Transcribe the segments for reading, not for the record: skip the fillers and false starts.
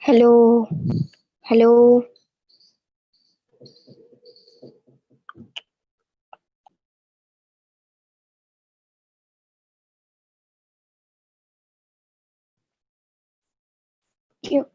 Hello, hello. You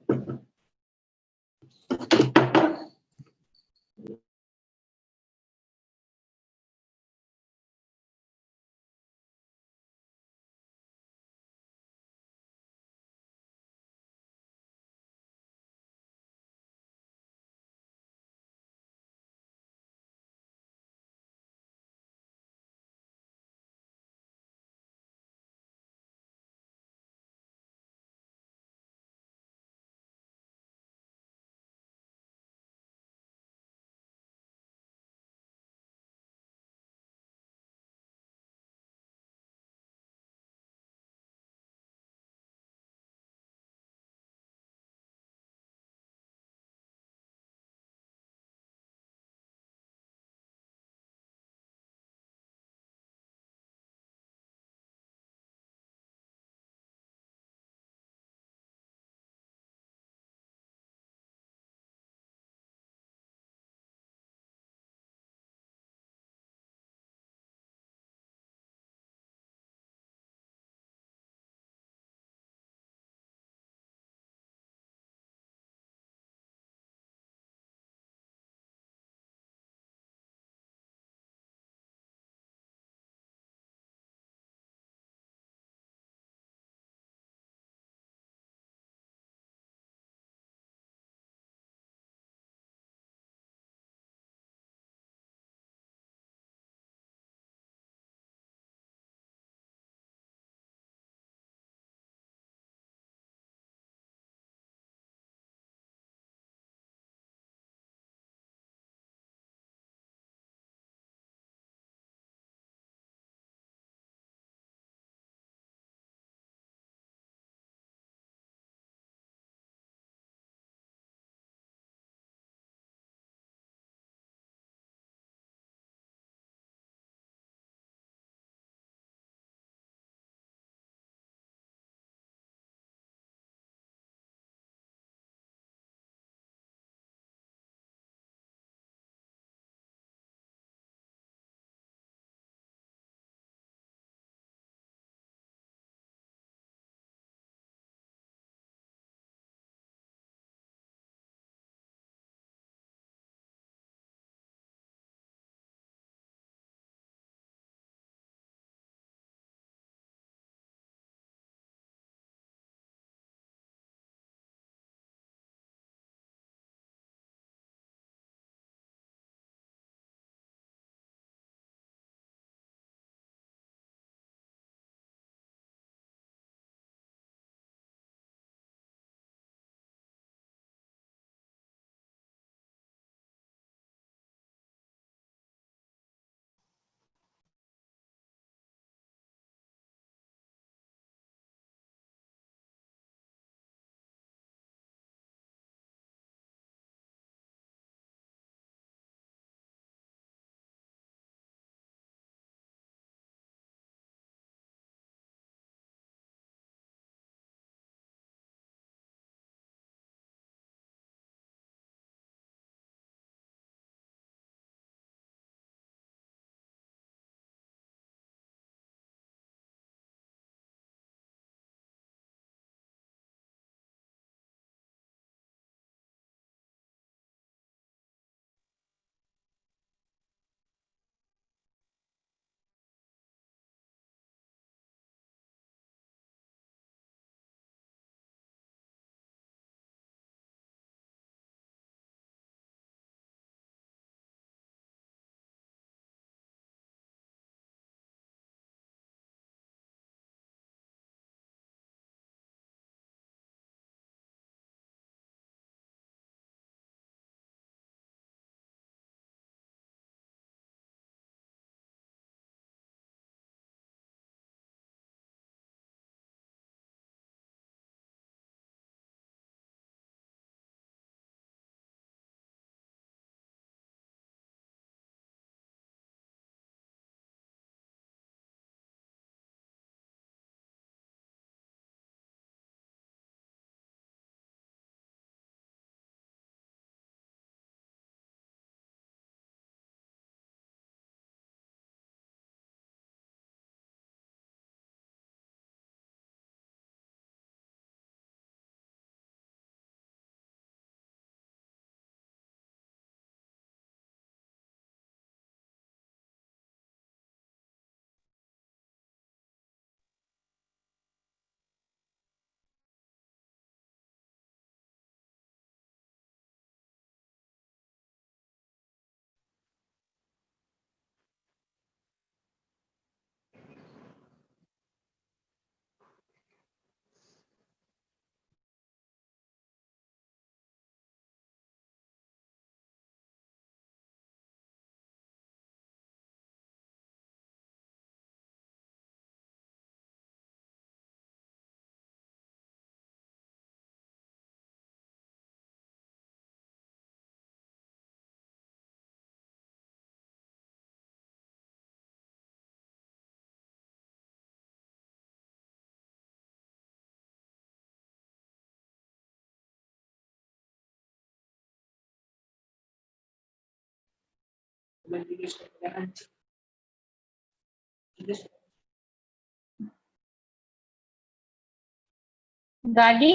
গাড়ি,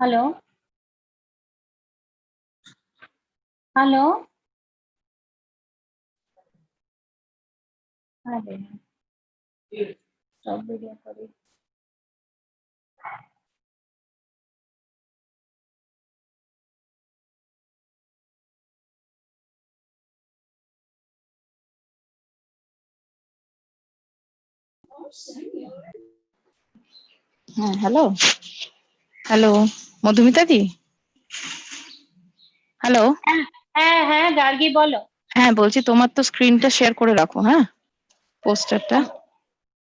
hello hello, আরে সব ভিডিও করি। হ্যাঁ, হ্যালো হ্যালো মধুমিতা দি, হ্যালো। হ্যাঁ হ্যাঁ গার্গী বলো। হ্যাঁ, বলছি তোমার তো স্ক্রিনটা শেয়ার করে রাখো, হ্যাঁ, পোস্টারটা।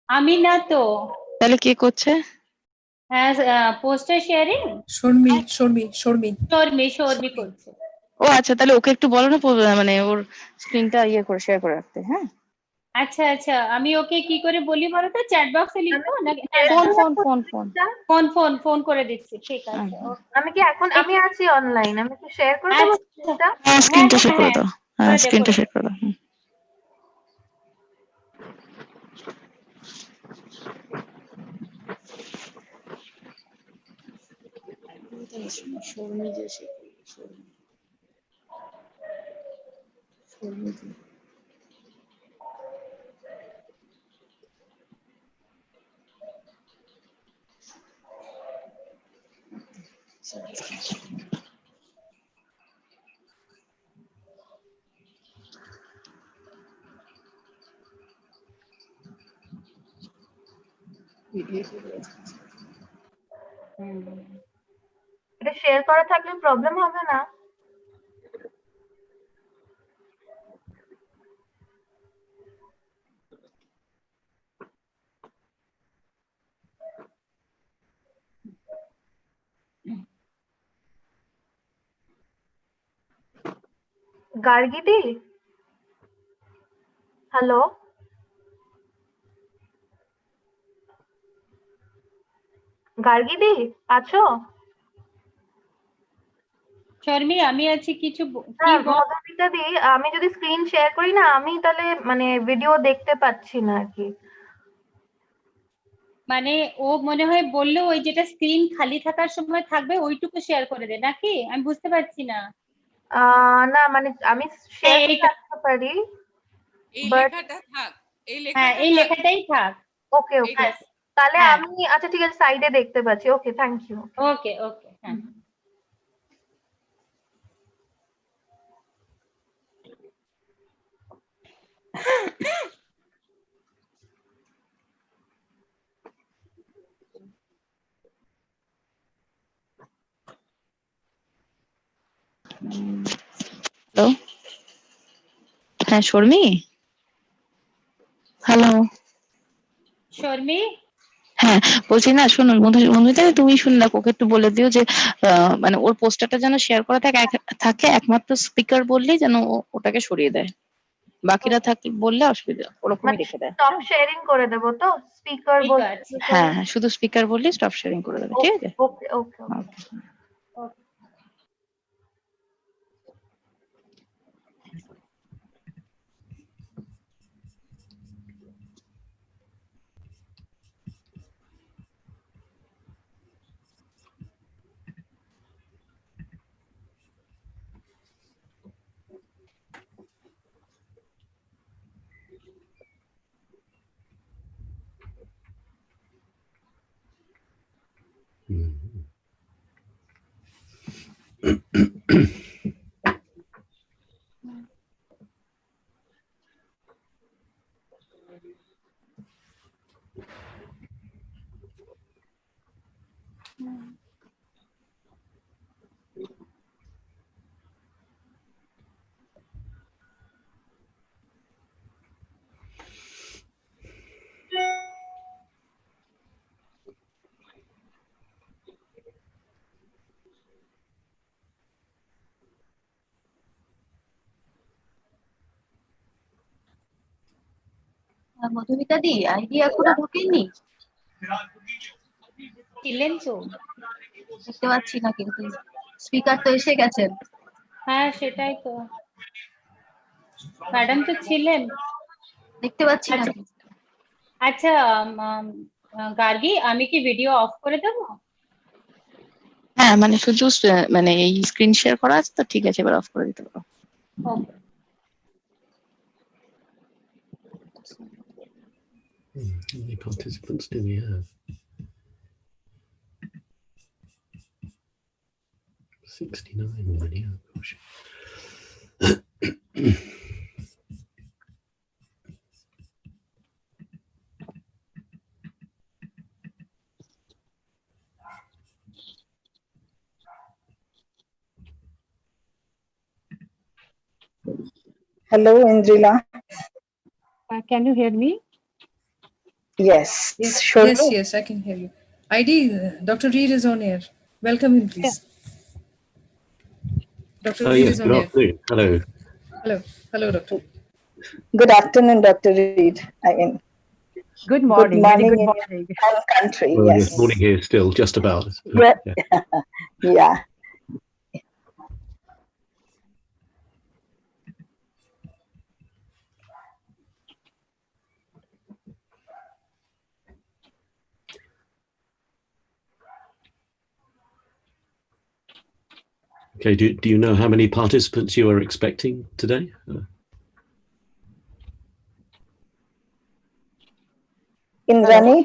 আমি না তো। তাহলে কে করছে? হ্যাঁ, পোস্টার শেয়ারিং শর্মি শর্মি শর্মি শর্মি করছে। ও আচ্ছা, তাহলে ওকে একটু বলো না, মানে ওর স্ক্রিনটা ইয়ে করে শেয়ার করে রাখতে। হ্যাঁ, আচ্ছা আচ্ছা, আমি ওকে কি করে বলি বলো তো, চ্যাট বক্সে লিখবো নাকি? Phone phone phone phone phone phone phone করে দিচ্ছি, ঠিক আছে। আমি কি এখন আমি আছি অনলাইন, আমি কি শেয়ার করে দেবো আচ্ছা, স্ক্রিনটা? হ্যাঁ, স্ক্রিনটা শেয়ার করে হ্যাঁ, দাও। হ্যাঁ, স্ক্রিনটা শেয়ার করে দাও। এটা শেয়ার করা থাকলে প্রবলেম হবে না? গার্গীদি, হ্যালো গার্গীদি, আছো? শর্মি আমি আছি, কিছু কি হ্যাঁ বল? মধুমিতা দি, আমি যদি স্ক্রিন শেয়ার করি না, আমি তাহলে মানে ভিডিও দেখতে পাচ্ছি না আর কি। মানে ও মনে হয় বললো ওই যেটা স্ক্রিন খালি থাকার সময় থাকবে ওইটুকু শেয়ার করে দে নাকি, আমি বুঝতে পারছি না। না মানে আমি শেয়ার করে এইটা, রাখতে পারি, এই বাট লেখাটা থাক, এই হ্যাঁ লেখাটা এই থাক। লেখাটাই থাক। ওকে ওকে, ব্যাস, তাহলে হ্যাঁ আমি আচ্ছা ঠিক আছে, সাইডে দেখতে পাচ্ছি। ওকে, থ্যাংক ইউ। ওকে ওকে, হ্যাঁ। হ্যালো, হ্যাঁ শর্মি, হ্যালো। শর্মি, হ্যাঁ, বলছি না, শোনো মধুমিতা, তুমি শুনে রাখো, ওকে একটু বলে দিও যে মানে ওর পোস্টারটা যেন শেয়ার করা থাকে, একমাত্র স্পিকার বললেই যেন ওটাকে সরিয়ে দেয়, বাকিরা থাকে বললে অসুবিধা, ওরকমই মানে রেখে দেয়। স্টপ শেয়ারিং করে দেবো তো, স্পিকার ঠিক বলতে? আছে। হ্যাঁ হ্যাঁ, শুধু স্পিকার বললেই স্টপ শেয়ারিং করে দেবে, ঠিক আছে? ওকে ওকে ওকে। ওকে। ওকে। মধুমিতা দি, আইডি এখনো ঢোকেনি? ছিলেন তো? দেখতে পাচ্ছি না কিন্তু, স্পিকার তো এসে গেছেন। হ্যাঁ সেটাই তো। ম্যাডাম তো ছিলেন। দেখতে পাচ্ছি না। আচ্ছা আচ্ছা গার্গী, আমি কি ভিডিও অফ করে দেবো? হ্যাঁ মানে শুধু মানে এই স্ক্রিন শেয়ার করা আছে তো, ঠিক আছে, এবার অফ করে দিতে পারো। ওকে। How many participants do we have? 69 already. Oh gosh. Hello, Indrila. Can you hear me? Yes, Yes, sure. yes, yes, I can hear you. ID, Dr. Reed is on air. Welcome him, please. Dr. Oh Reed yes, is on good air. afternoon. Hello. Hello, hello, Dr. Reed. Good afternoon, Dr. Reed. I mean, Good good morning. Very morning good in your morning. home country. Well, Yes. yes, morning here still, just about. Yeah. Yeah. Okay, do you know how many participants you are expecting today? Indrani,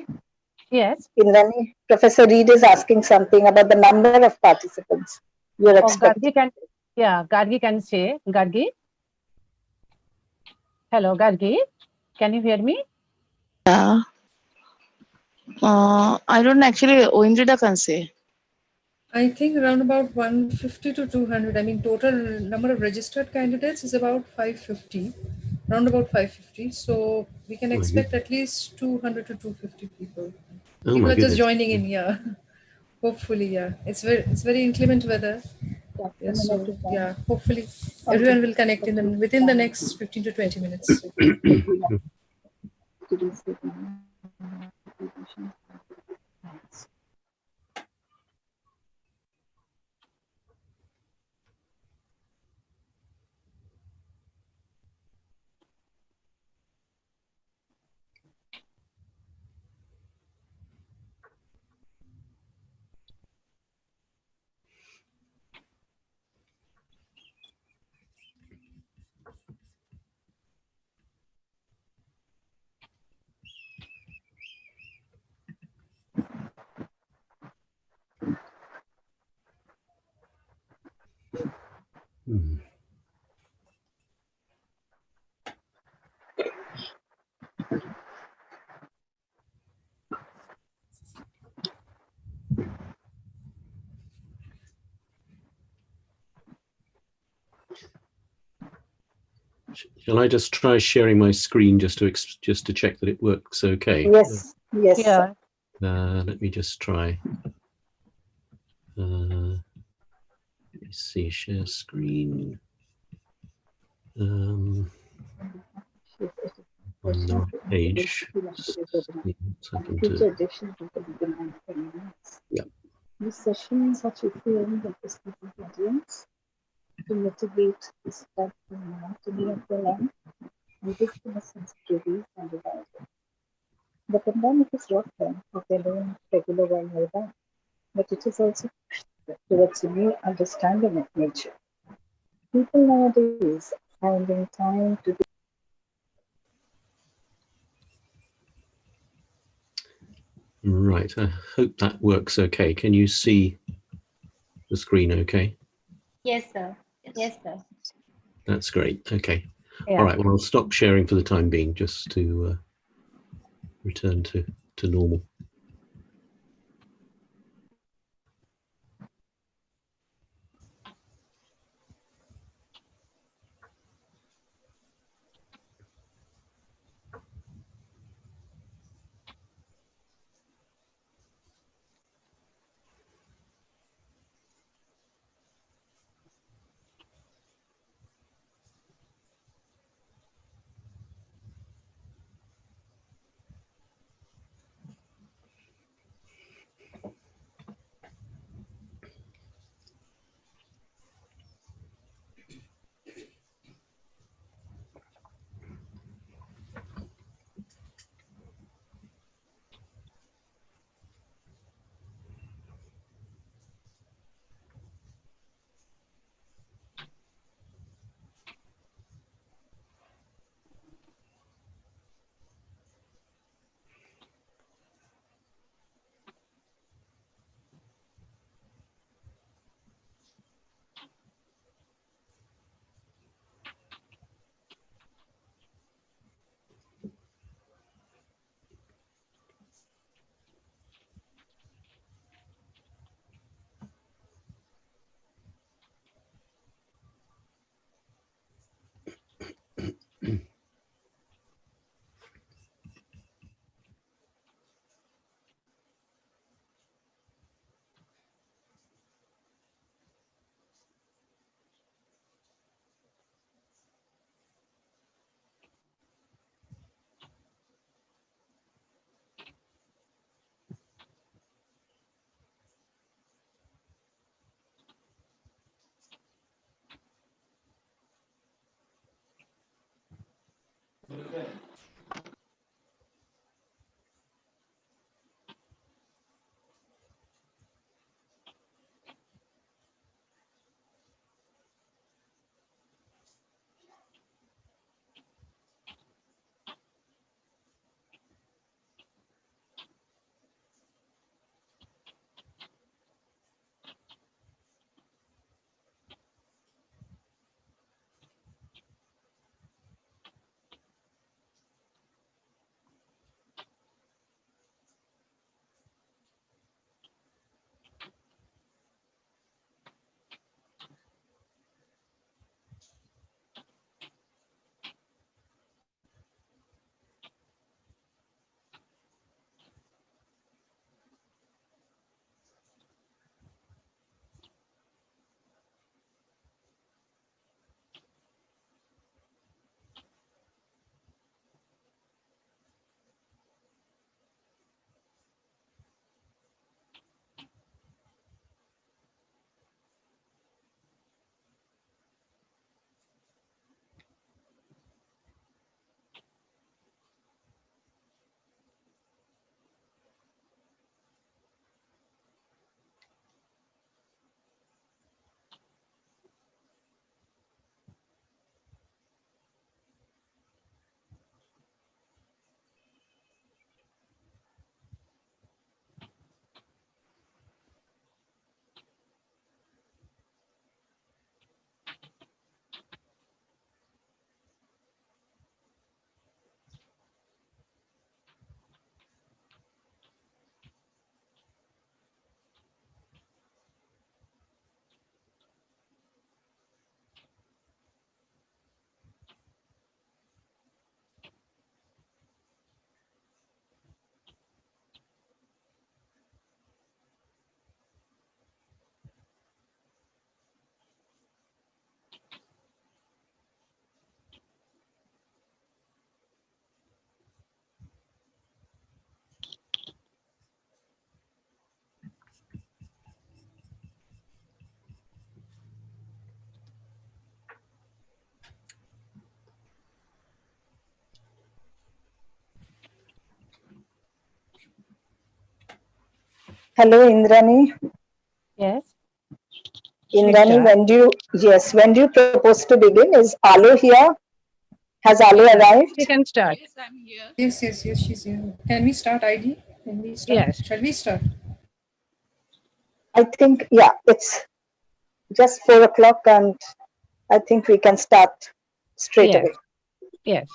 Yes. Indrani, Professor Reed is asking something about the number of participants you're Oh, expecting. Gargi can. Yeah, Gargi can say. Gargi. Hello, Gargi. Can you hear me? Yeah. I don't know, actually. Oindrida can say. I think around about 150 to 200. I mean, total number of registered candidates is about 550, around about 550. So we can Oh, expect you- at least 200 to 250 people. oh People my are just goodness. joining in, yeah. Hopefully, yeah. It's very inclement weather. Yeah, so yeah, hopefully everyone will connect within the next 15 to 20 minutes. Hmm. Shall I just try sharing my screen just to check that it works okay? Yes, yes. Yeah. Let me just try. Let me see, share screen. On the right page. What's happened to? Future editions of the Beginning Minutes. Yeah. These sessions are chiefly aimed at the speaking audience to mitigate the spread from monotony of the land and give them a sense of relief and revival. The pandemic has robbed them of their own regular vulnerability, but it has also pushed them towards a new understanding of nature. People nowadays are finding time to do Right, I hope that works okay. Can you see the screen okay? Yes, sir. Yes, sir. That's great. Okay. Yeah. All right, well, I'll stop sharing for the time being just to return to normal. Hello, Indrani. Yes. Indrani, start. when do you propose to begin? Is Alo here? Has Alo Yeah, arrived? you can start. Yes, I'm here. Yes, she's here. Can we start, ID? Can we start? Yes. Shall we start? I think, yeah, it's just 4 o'clock and I think we can start straight Yes. away. Yes.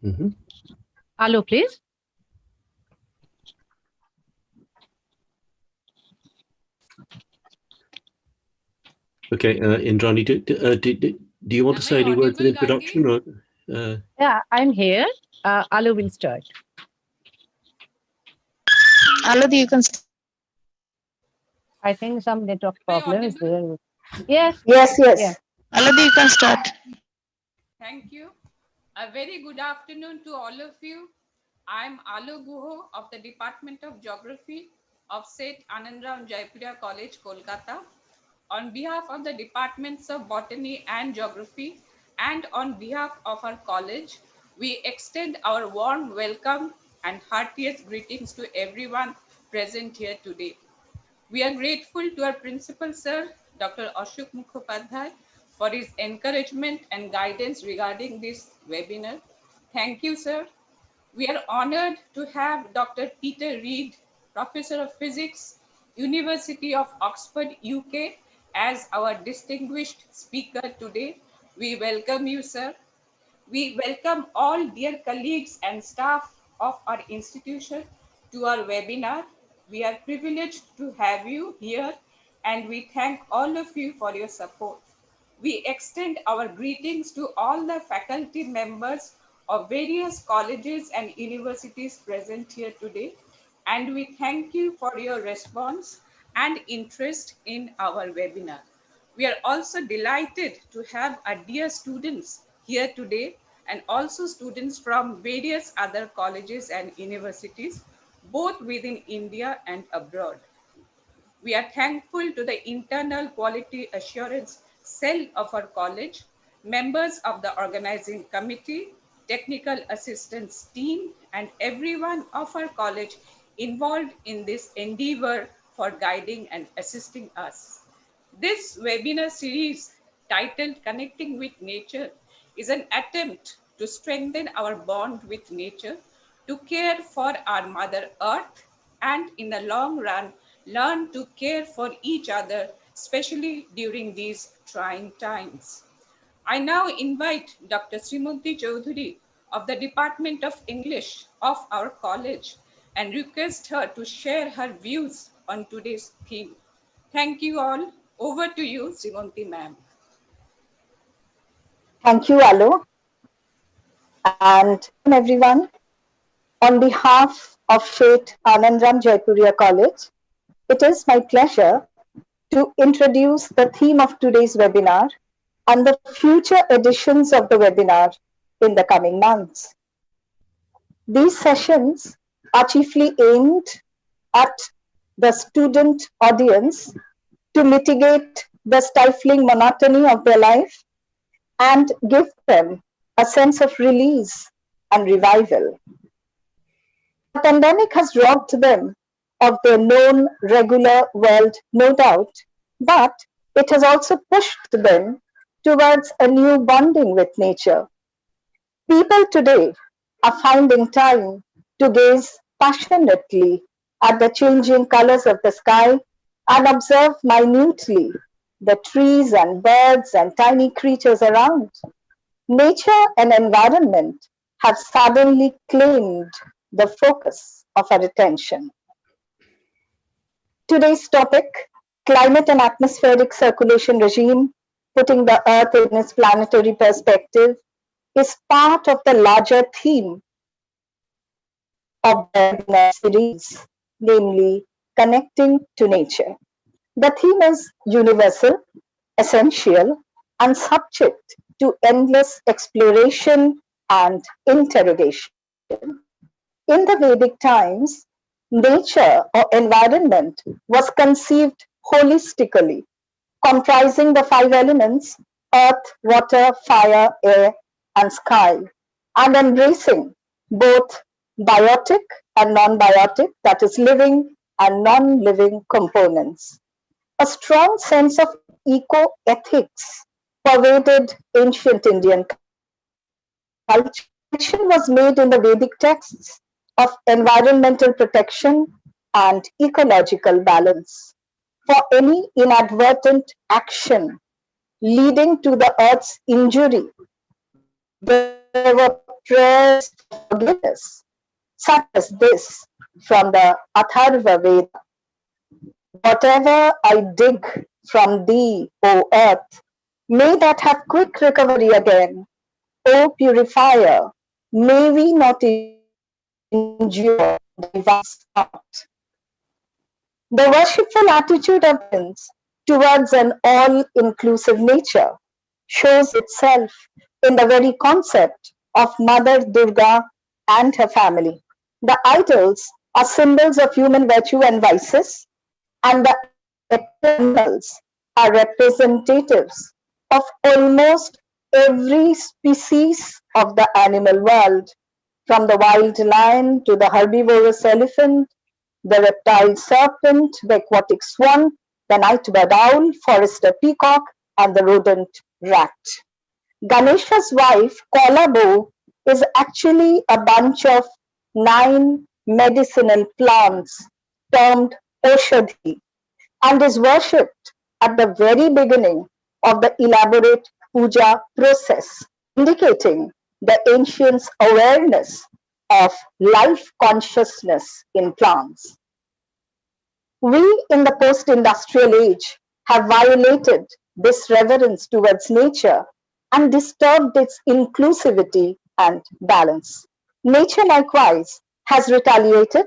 Hmm. Hello, please. Okay, Indrani, do you want to say any words of introduction? Or, Yeah, I'm here. Alu will start. Alodi, you can I think some network problem is there. Yes. Yes, Yeah. yes. Alodi, you can start. Thank you. A very good afternoon to all of you. I'm Alu Guho of the Department of Geography of St. Anandram Jaipuria College, Kolkata. On behalf of the Departments of Botany and Geography and on behalf of our college, we extend our warm welcome and heartiest greetings to everyone present here today. We are grateful to our principal, sir, Dr. Ashok Mukhopadhyay, for his encouragement and guidance regarding this webinar. Thank you, sir. We are honored to have Dr. Peter Reed, Professor of Physics, University of Oxford, UK, as our distinguished speaker today. We welcome you, sir. We welcome all dear colleagues and staff of our institution to our webinar. We are privileged to have you here and we thank all of you for your support. We extend our greetings to all the faculty members of various colleges and universities present here today. And we thank you for your response and interest in our webinar. We are also delighted to have our dear students here today and also students from various other colleges and universities, both within India and abroad. We are thankful to the internal quality assurance cell of our college, members of the organizing committee, technical assistance team, and everyone of our college involved in this endeavor for guiding and assisting us. This webinar series titled Connecting with Nature is an attempt to strengthen our bond with nature, to care for our Mother Earth, and in the long run, learn to care for each other, especially during these trying times. I now invite Dr. Srimanti Chaudhary of the Department of English of our college and request her to share her views on today's theme. Thank you all. Over to you, Srimanti ma'am. Thank you, Alo. And everyone, on behalf of St. Anandram Jaipuria College, it is my pleasure to introduce the theme of today's webinar and the future editions of the webinar in the coming months. These sessions are chiefly aimed at the student audience to mitigate the stifling monotony of their life and give them a sense of release and revival. The pandemic has robbed them of their known regular world, no doubt, but it has also pushed them towards a new bonding with nature. People today are finding time to gaze passionately at the changing colors of the sky and observe minutely the trees and birds and tiny creatures around. Nature and environment have suddenly claimed the focus of our attention. Today's topic, climate and atmospheric circulation regime, putting the Earth in its planetary perspective, is part of the larger theme of the webinar series, namely connecting to nature. The theme is universal, essential, and subject to endless exploration and interrogation. In the Vedic times, nature or environment was conceived holistically, comprising the five elements earth, water, fire, air, and sky. and embracing both biotic and non-biotic, that is living and non-living components. A strong sense of eco-ethics pervaded ancient Indian culture. Mention was made in the Vedic texts of environmental protection and ecological balance. For any inadvertent action leading to the earth's injury, there were prayers for forgiveness, such as this from the Atharva Veda. Whatever I dig from thee, O earth, may that have quick recovery again. O purifier, may we not injure thy vast art. The worshipful attitude of Indians towards an all-inclusive nature shows itself in the very concept of Mother Durga and her family. The idols are symbols of human virtue and vices, and the animals are representatives of almost every species of the animal world, from the wild lion to the herbivorous elephant, the reptile serpent, the aquatic swan, the nightbird owl, forester peacock, and the rodent rat. Ganesha's wife, Kolabo, is actually a bunch of 9 medicinal plants termed Oshadhi and is worshipped at the very beginning of the elaborate puja process, indicating the ancients' awareness of life consciousness in plants. We in the post-industrial age have violated this reverence towards nature and disturbed its inclusivity and balance. Nature likewise has retaliated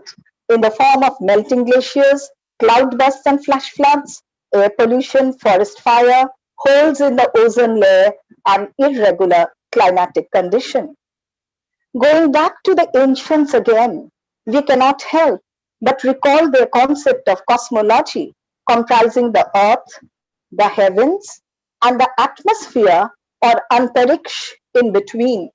in the form of melting glaciers, cloudbursts and flash floods, air pollution, forest fire, holes in the ozone layer, and irregular climatic condition. Going back to the ancients again, we cannot help but recall their concept of cosmology, comprising the earth, the heavens, and the atmosphere or antariksh in between.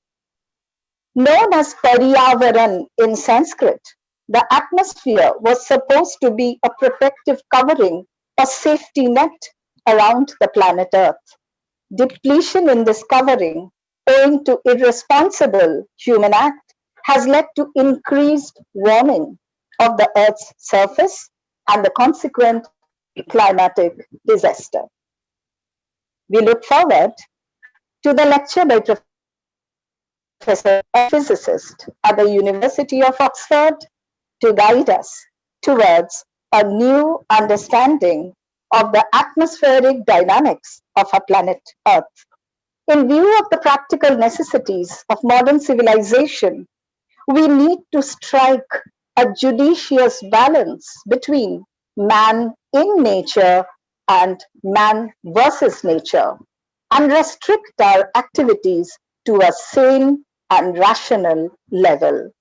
Known as Paryavaran in Sanskrit, the atmosphere was supposed to be a protective covering, a safety net around the planet Earth. Depletion in this covering, owing to irresponsible human act, has led to increased warming of the Earth's surface and the consequent climatic disaster. We look forward to the lecture by Professor, a physicist at the University of Oxford, to guide us towards a new understanding of the atmospheric dynamics of our planet Earth. In view of the practical necessities of modern civilization, we need to strike a judicious balance between man in nature and man versus nature, and restrict our activities to a sane and rational level.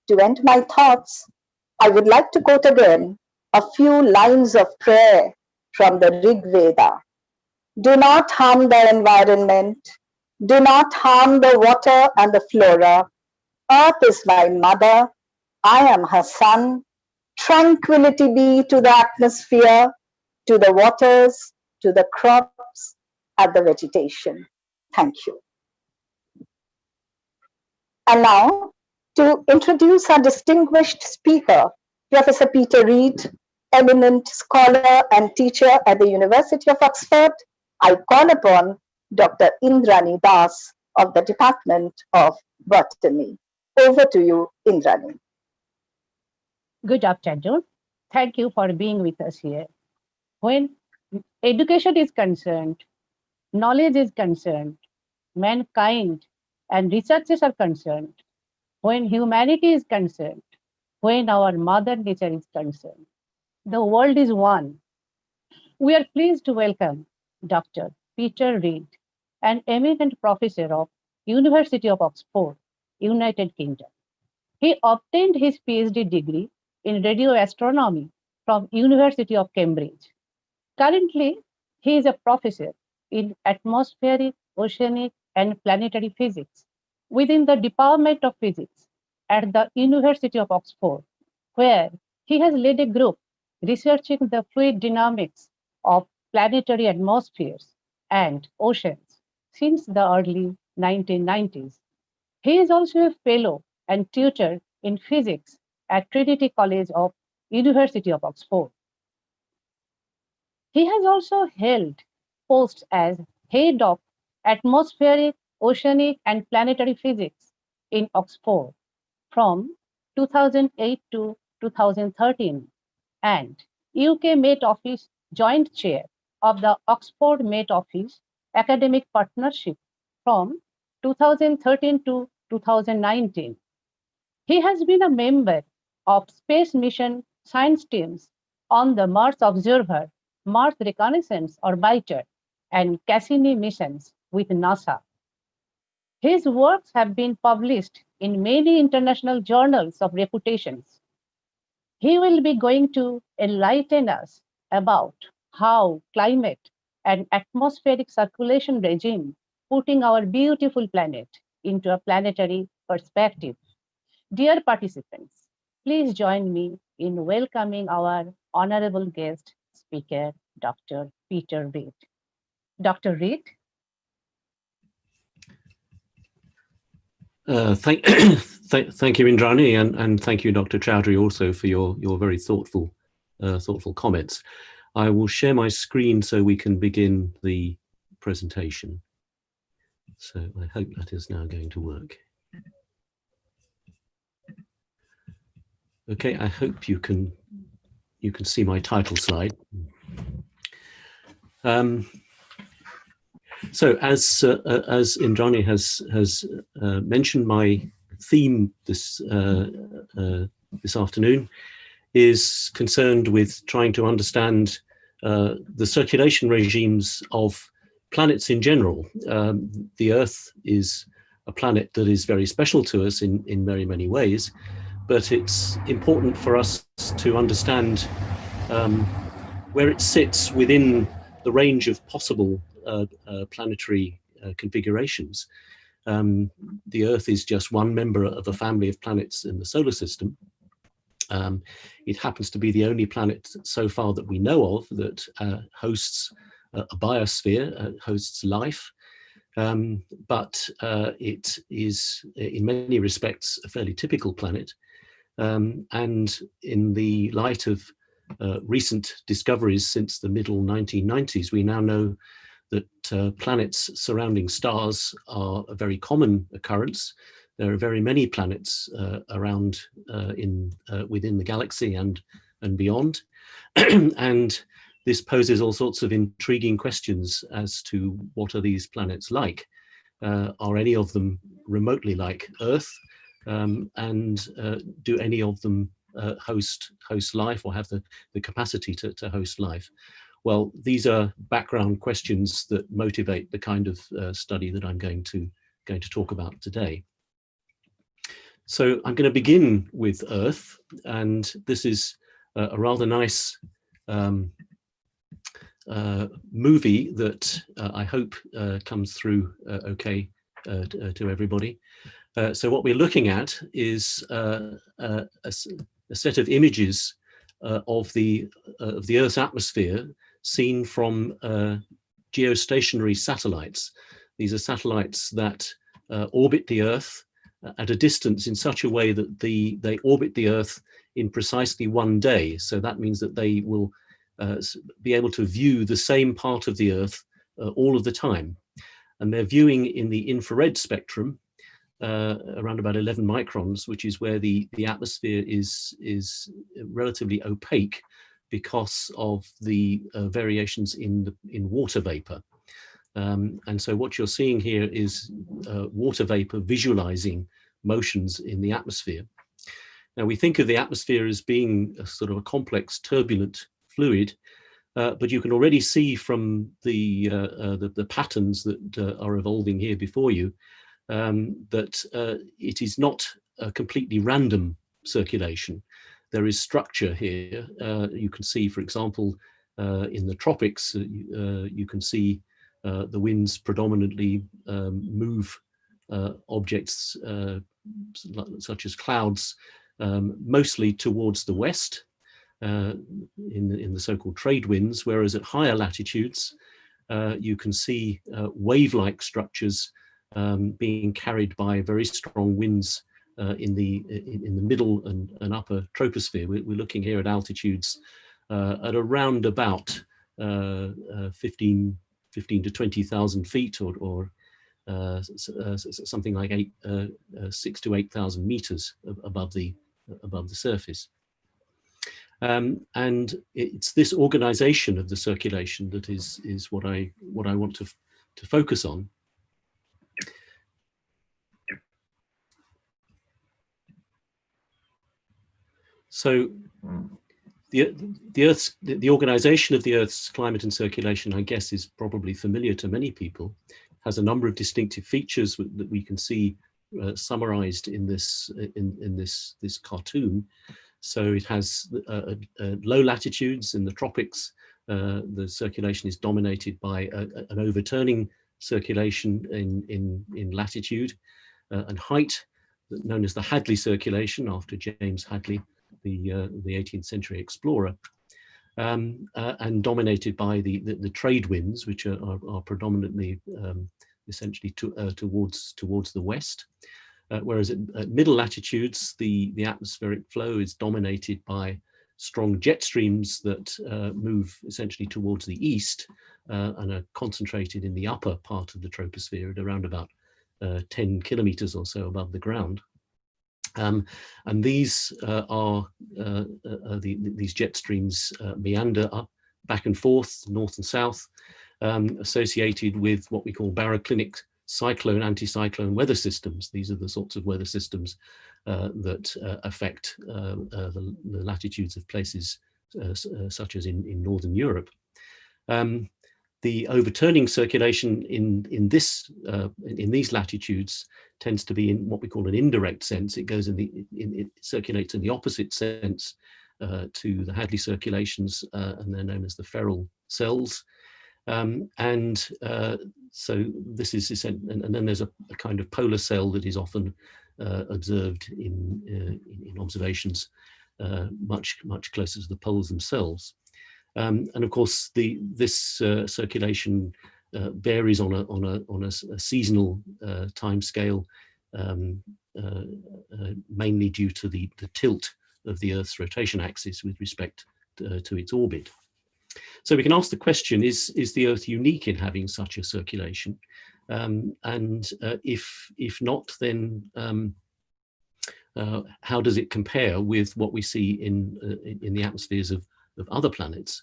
To end my thoughts, I would like to quote again a few lines of prayer from the Rig Veda. Do not harm the environment. Do not harm the water and the flora. Earth is my mother. I am her son. Tranquility be to the atmosphere, to the waters, to the crops, and the vegetation. Thank you. And now, to introduce our distinguished speaker, Professor Peter Reed, eminent scholar and teacher at the University of Oxford, I call upon Dr. Indrani Das of the Department of Botany. Over to you, Indrani. Good afternoon. Thank you for being with us here. When education is concerned, knowledge is concerned, mankind and researches are concerned, when humanity is concerned, when our mother nature is concerned, the world is one. We are pleased to welcome Dr. Peter Reed, an eminent professor of University of Oxford, United Kingdom. He obtained his PhD degree in radio astronomy from University of Cambridge. Currently, he is a professor in atmospheric, oceanic, and planetary physics within the Department of Physics at the University of Oxford, where he has led a group researching the fluid dynamics of planetary atmospheres and oceans since the early 1990s. He is also a fellow and tutor in physics at Trinity College of University of Oxford. He has also held posts as head of atmospheric, oceanic, and planetary physics in Oxford from 2008 to 2013 and UK Met Office Joint Chair of the Oxford Met Office Academic Partnership from 2013 to 2019. He has been a member of space mission science teams on the Mars Observer, Mars Reconnaissance Orbiter, and Cassini missions with NASA. His works have been published in many international journals of reputations. He will be going to enlighten us about how climate and atmospheric circulation regime putting our beautiful planet into a planetary perspective. Dear participants, please join me in welcoming our honorable guest speaker, Dr. Peter Reid. Dr. Reid. Thank you, Indrani, and thank you, Dr. Chowdhury, also for your very thoughtful comments. I will share my screen so we can begin the presentation. So I hope that is now going to work. Okay, I hope you can see my title slide. So as Indrani has mentioned, my theme this afternoon is concerned with trying to understand the circulation regimes of planets in general. The Earth is a planet that is very special to us in very many ways, but it's important for us to understand where it sits within the range of possible planetary configurations. The Earth is just one member of a family of planets in the solar system. It happens to be the only planet so far that we know of that hosts a biosphere, hosts life, but it is in many respects a fairly typical planet. And in the light of recent discoveries since the middle 1990s, we now know that planets surrounding stars are a very common occurrence. There are very many planets around within the galaxy and beyond. And this poses all sorts of intriguing questions as to what are these planets like. Are any of them remotely like Earth? And do any of them host life or have the capacity to host life? Well, these are background questions that motivate the kind of study that I'm going to talk about today. So I'm going to begin with Earth, and this is a rather nice movie that I hope comes through okay to everybody. So what we're looking at is a set of images of the Earth's atmosphere seen from geostationary satellites. These are satellites that orbit the Earth at a distance in such a way that they orbit the Earth in precisely one day. So that means that they will be able to view the same part of the Earth all of the time. And they're viewing in the infrared spectrum, around about 11 microns, which is where the atmosphere is relatively opaque because of the variations in water vapor. And so what you're seeing here is water vapor visualizing motions in the atmosphere. Now we think of the atmosphere as being a sort of a complex turbulent fluid, but you can already see from the patterns that are evolving here before you that it is not a completely random circulation. There is structure here. You can see, for example, in the tropics, you can see the winds predominantly move objects such as clouds, mostly towards the west in the so-called trade winds, whereas at higher latitudes you can see wave-like structures being carried by very strong winds in the middle and upper troposphere. We're looking here at altitudes at around about 15 to 20,000 feet, or something like 6 to 8,000 meters above the surface. And it's this organization of the circulation that is what I want to focus on. So the organization of the Earth's climate and circulation, I guess, is probably familiar to many people. Has a number of distinctive features that we can see summarized in this this cartoon. So it has low latitudes in the tropics. The circulation is dominated by an overturning circulation in latitude and height, known as the Hadley circulation, after James Hadley, the 18th century explorer, and dominated by the trade winds, which are predominantly essentially towards the west. Whereas at middle latitudes, the atmospheric flow is dominated by strong jet streams that move essentially towards the east and are concentrated in the upper part of the troposphere at around about 10 kilometers or so above the ground. And these these jet streams meander up, back and forth, north and south, associated with what we call baroclinic cyclone, anticyclone weather systems. These are the sorts of weather systems that affect the latitudes of places such as in Northern Europe. The overturning circulation in these latitudes tends to be in what we call an indirect sense. It goes it circulates in the opposite sense to the Hadley circulations, and they're known as the feral cells. So this is, and then there's a kind of polar cell that is often observed in observations much closer to the poles themselves. And of course, this circulation varies on a seasonal time scale, mainly due to the tilt of the Earth's rotation axis with respect to its orbit. So we can ask the question, is the Earth unique in having such a circulation? And if not, then how does it compare with what we see in the atmospheres of other planets?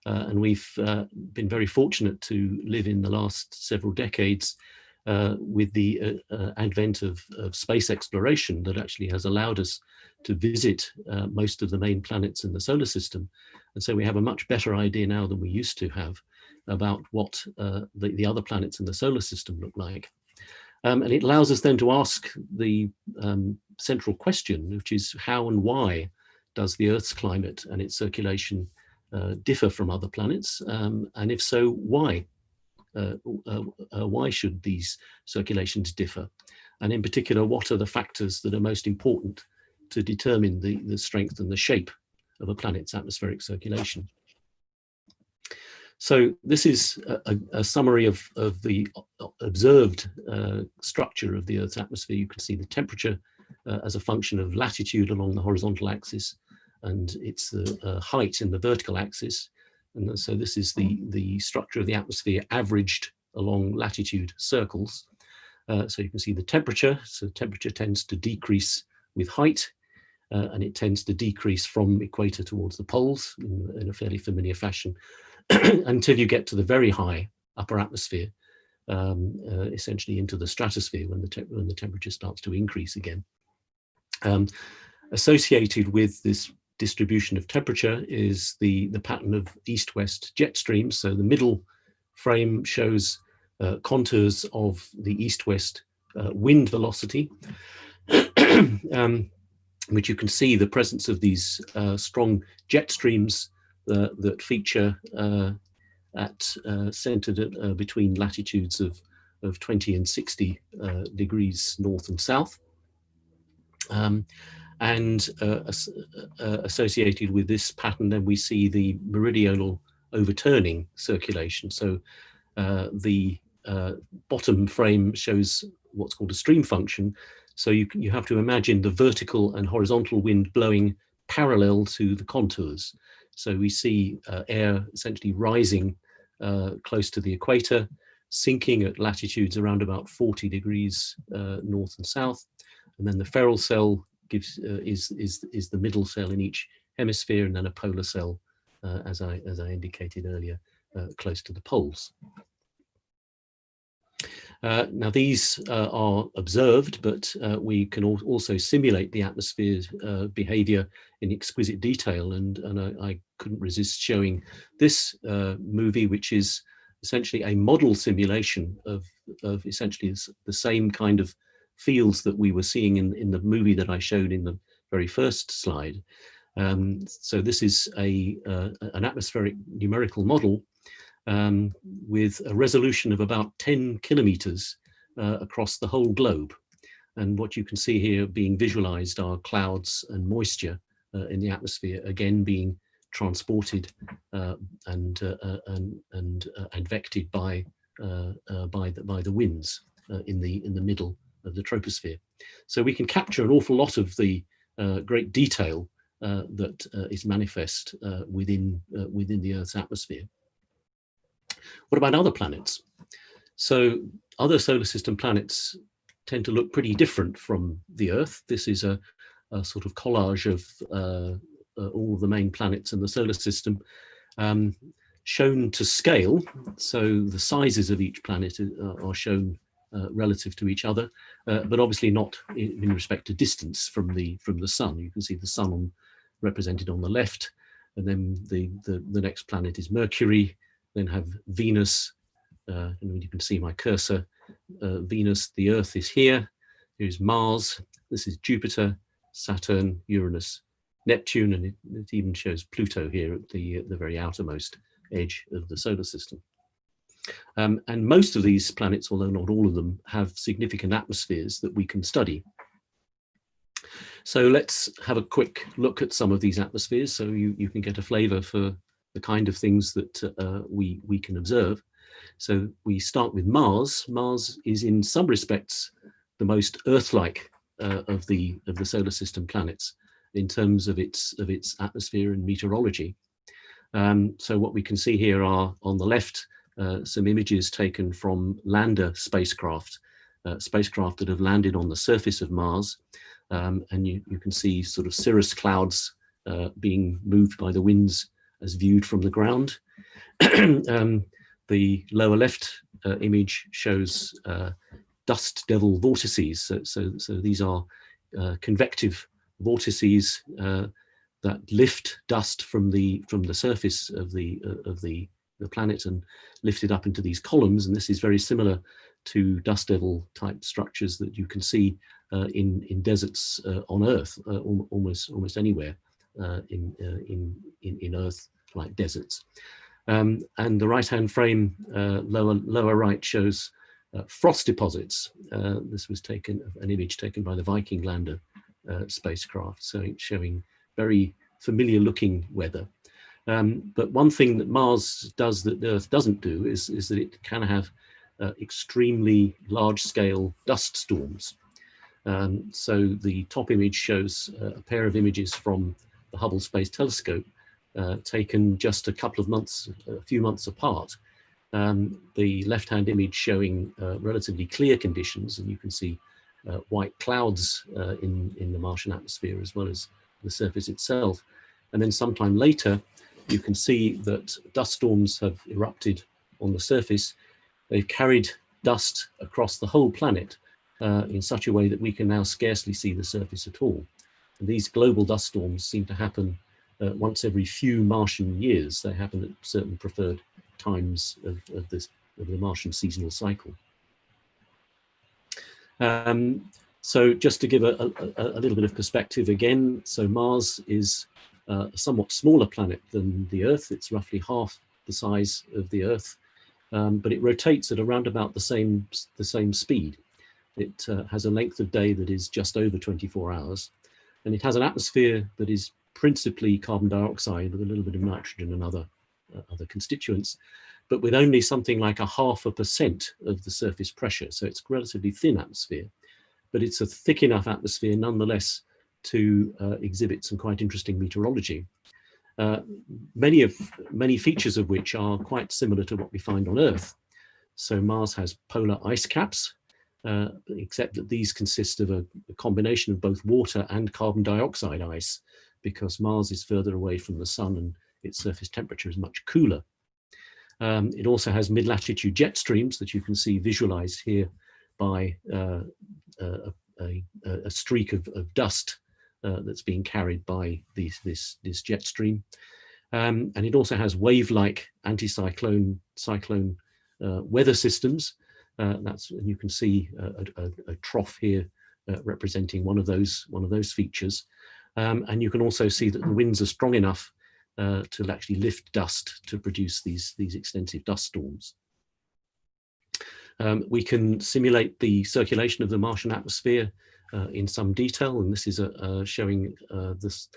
And we've been very fortunate to live in the last several decades with the advent of space exploration that actually has allowed us to visit most of the main planets in the solar system. And so we have a much better idea now than we used to have about what the other planets in the solar system look like. And it allows us then to ask the central question, which is how and why does the Earth's climate and its circulation differ from other planets? And if so, why? Why should these circulations differ? And in particular, what are the factors that are most important to determine the strength and the shape of a planet's atmospheric circulation? So this is a summary of the observed structure of the Earth's atmosphere. You can see the temperature as a function of latitude along the horizontal axis, and it's the height in the vertical axis. And so this is the structure of the atmosphere averaged along latitude circles. So you can see the temperature. So temperature tends to decrease with height, and it tends to decrease from equator towards the poles in a fairly familiar fashion until you get to the very high upper atmosphere, essentially into the stratosphere when the temperature starts to increase again. Associated with this distribution of temperature is the pattern of east-west jet streams. So the middle frame shows contours of the east-west wind velocity, which you can see the presence of these strong jet streams that feature centered between latitudes of of 20 and 60 degrees north and south. Associated with this pattern, then we see the meridional overturning circulation. So the bottom frame shows what's called a stream function. So you have to imagine the vertical and horizontal wind blowing parallel to the contours. So we see air essentially rising close to the equator, sinking at latitudes around about 40 degrees north and south. And then the ferrule cell gives is the middle cell in each hemisphere, and then a polar cell, as I indicated earlier, close to the poles. Now these are observed, but we can also simulate the atmosphere's behavior in exquisite detail, and I couldn't resist showing this movie, which is essentially a model simulation of essentially the same kind of fields that we were seeing in the movie that I showed in the very first slide. So this is an atmospheric numerical model with a resolution of about 10 kilometers across the whole globe. And what you can see here being visualized are clouds and moisture in the atmosphere, again being transported and advected by the winds in the middle of the troposphere. So we can capture an awful lot of the great detail that is manifest within the Earth's atmosphere. What about other planets? So other solar system planets tend to look pretty different from the Earth. This is a sort of collage of all of the main planets in the solar system, shown to scale. So the sizes of each planet are shown relative to each other, but obviously not in respect to distance from the sun. You can see the sun represented on the left, and then the next planet is Mercury, then have Venus, and you can see my cursor, Venus, the Earth is here, here's Mars, this is Jupiter, Saturn, Uranus, Neptune, and it even shows Pluto here at the very outermost edge of the solar system. And most of these planets, although not all of them, have significant atmospheres that we can study. So let's have a quick look at some of these atmospheres so you can get a flavor for the kind of things that we can observe. So we start with Mars. Mars is in some respects the most Earth-like of the solar system planets in terms of its atmosphere and meteorology. So what we can see here are on the left some images taken from lander spacecraft that have landed on the surface of Mars, and you can see sort of cirrus clouds being moved by the winds as viewed from the ground. The lower left image shows dust devil vortices. So these are convective vortices that lift dust from the surface of the planet and lift it up into these columns. And this is very similar to dust devil type structures that you can see in deserts on Earth, almost anywhere in Earth like deserts. And the right-hand frame, lower right, shows frost deposits. This was an image taken by the Viking lander spacecraft, so it's showing very familiar looking weather. But one thing that Mars does that Earth doesn't do is that it can have extremely large-scale dust storms. So the top image shows a pair of images from the Hubble Space Telescope taken just a few months apart. The left-hand image showing relatively clear conditions, and you can see white clouds in the Martian atmosphere as well as the surface itself. And then sometime later, you can see that dust storms have erupted on the surface. They've carried dust across the whole planet in such a way that we can now scarcely see the surface at all. And these global dust storms seem to happen once every few Martian years. They happen at certain preferred times of the Martian seasonal cycle. So just to give a little bit of perspective again, so Mars is a somewhat smaller planet than the Earth. It's roughly half the size of the Earth. but it rotates at around about the same speed. It has a length of day that is just over 24 hours, and it has an atmosphere that is principally carbon dioxide with a little bit of nitrogen and other constituents, but with only something like 0.5% of the surface pressure. So it's a relatively thin atmosphere, but it's a thick enough atmosphere nonetheless to exhibit some quite interesting meteorology. Many features of which are quite similar to what we find on Earth. So Mars has polar ice caps, except that these consist of a combination of both water and carbon dioxide ice, because Mars is further away from the sun and its surface temperature is much cooler. It also has mid-latitude jet streams that you can see visualized here by a streak of dust that's being carried by this jet stream. And it also has wave-like anticyclone weather systems. And you can see a trough here representing one of those features. And you can also see that the winds are strong enough to actually lift dust to produce these extensive dust storms. We can simulate the circulation of the Martian atmosphere in some detail, and this is showing the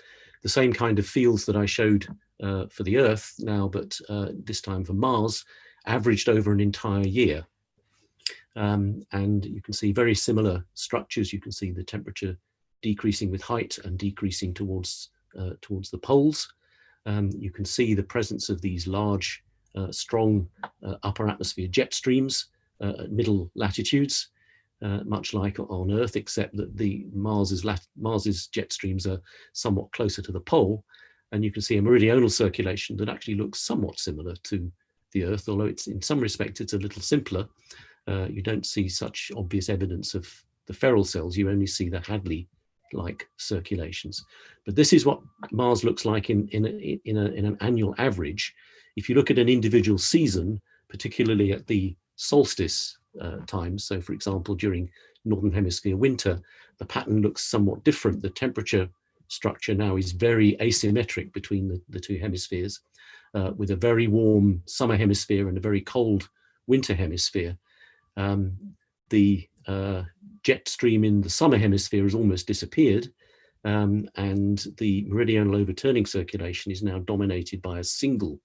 same kind of fields that I showed for the Earth now, but this time for Mars, averaged over an entire year. And you can see very similar structures. You can see the temperature decreasing with height and decreasing towards the poles. You can see the presence of these large, strong upper atmosphere jet streams at middle latitudes, much like on Earth, except that the Mars's jet streams are somewhat closer to the pole. And you can see a meridional circulation that actually looks somewhat similar to the Earth, although it's in some respects it's a little simpler. You don't see such obvious evidence of the feral cells. You only see the Hadley-like circulations. But this is what Mars looks like in an annual average. If you look at an individual season, particularly at the solstice times, so for example during Northern Hemisphere winter, the pattern looks somewhat different. The temperature structure now is very asymmetric between the two hemispheres, with a very warm summer hemisphere and a very cold winter hemisphere. The jet stream in the summer hemisphere has almost disappeared, and the meridional overturning circulation is now dominated by a single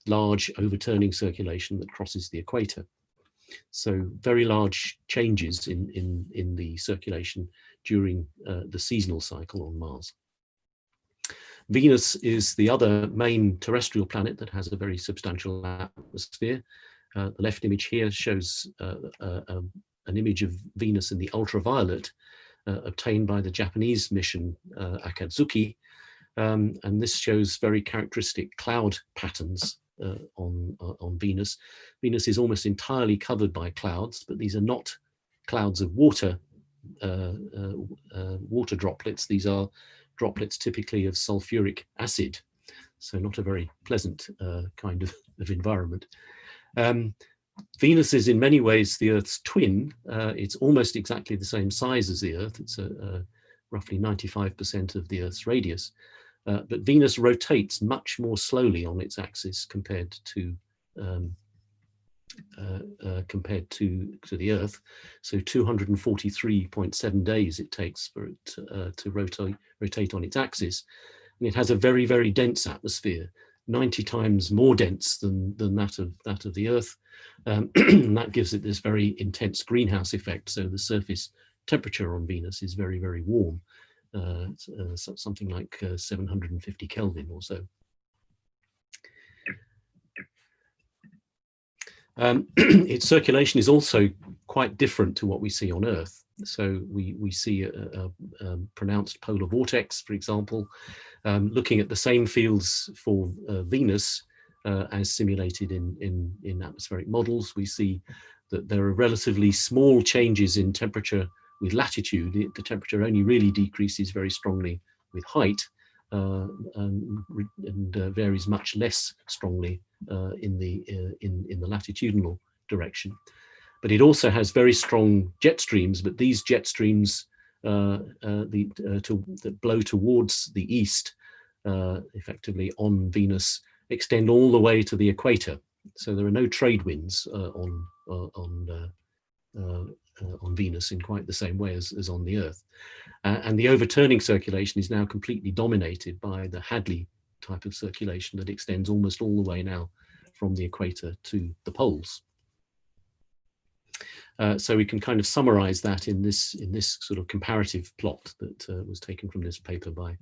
large overturning circulation that crosses the equator. So very large changes in the circulation during the seasonal cycle on Mars. Venus is the other main terrestrial planet that has a very substantial atmosphere. The left image here shows an image of Venus in the ultraviolet obtained by the Japanese mission Akatsuki, and this shows very characteristic cloud patterns on Venus. Venus is almost entirely covered by clouds, but these are not clouds of water droplets. These are droplets typically of sulfuric acid, so not a very pleasant kind of environment. Venus is in many ways the Earth's twin. It's almost exactly the same size as the Earth. It's roughly 95% of the Earth's radius. But Venus rotates much more slowly on its axis compared to the Earth. So 243.7 days it takes for it to rotate on its axis. And it has a very, very dense atmosphere, 90 times more dense than that of the Earth. And that gives it this very intense greenhouse effect. So the surface temperature on Venus is very, very warm, something like 750 Kelvin or so. Its circulation is also quite different to what we see on Earth. So we see a pronounced polar vortex, for example. Looking at the same fields for Venus as simulated in atmospheric models, we see that there are relatively small changes in temperature with latitude. The temperature only really decreases very strongly with height, and varies much less strongly in the latitudinal direction. But it also has very strong jet streams, but these jet streams that blow towards the east, effectively on Venus, extend all the way to the equator. So there are no trade winds on Venus in quite the same way as on the Earth. And the overturning circulation is now completely dominated by the Hadley type of circulation that extends almost all the way now from the equator to the poles. So we can kind of summarize that in this sort of comparative plot that was taken from this paper by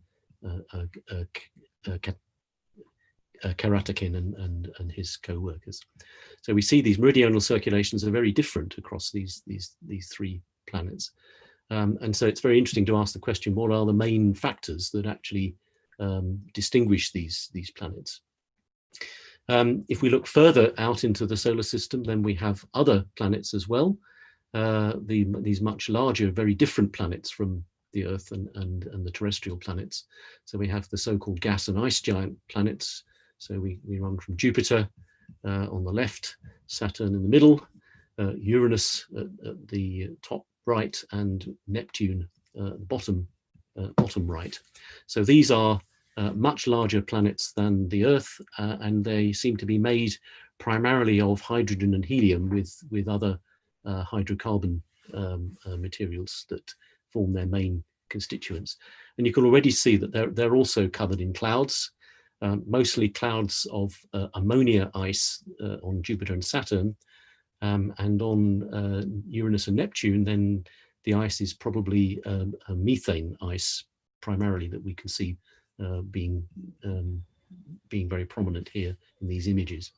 Karatakin and his co-workers. So we see these meridional circulations are very different across these three planets. And so it's very interesting to ask the question, what are the main factors that actually distinguish these planets? If we look further out into the solar system, then we have other planets as well. These much larger, very different planets from the Earth and the terrestrial planets. So we have the so-called gas and ice giant planets. So we run from Jupiter on the left, Saturn in the middle, Uranus at the top right, and Neptune bottom right. So these are much larger planets than the Earth, and they seem to be made primarily of hydrogen and helium with other hydrocarbon materials that form their main constituents. And you can already see that they're also covered in clouds, mostly clouds of ammonia ice on Jupiter and Saturn, and on Uranus and Neptune, then the ice is probably a methane ice primarily that we can see being very prominent here in these images.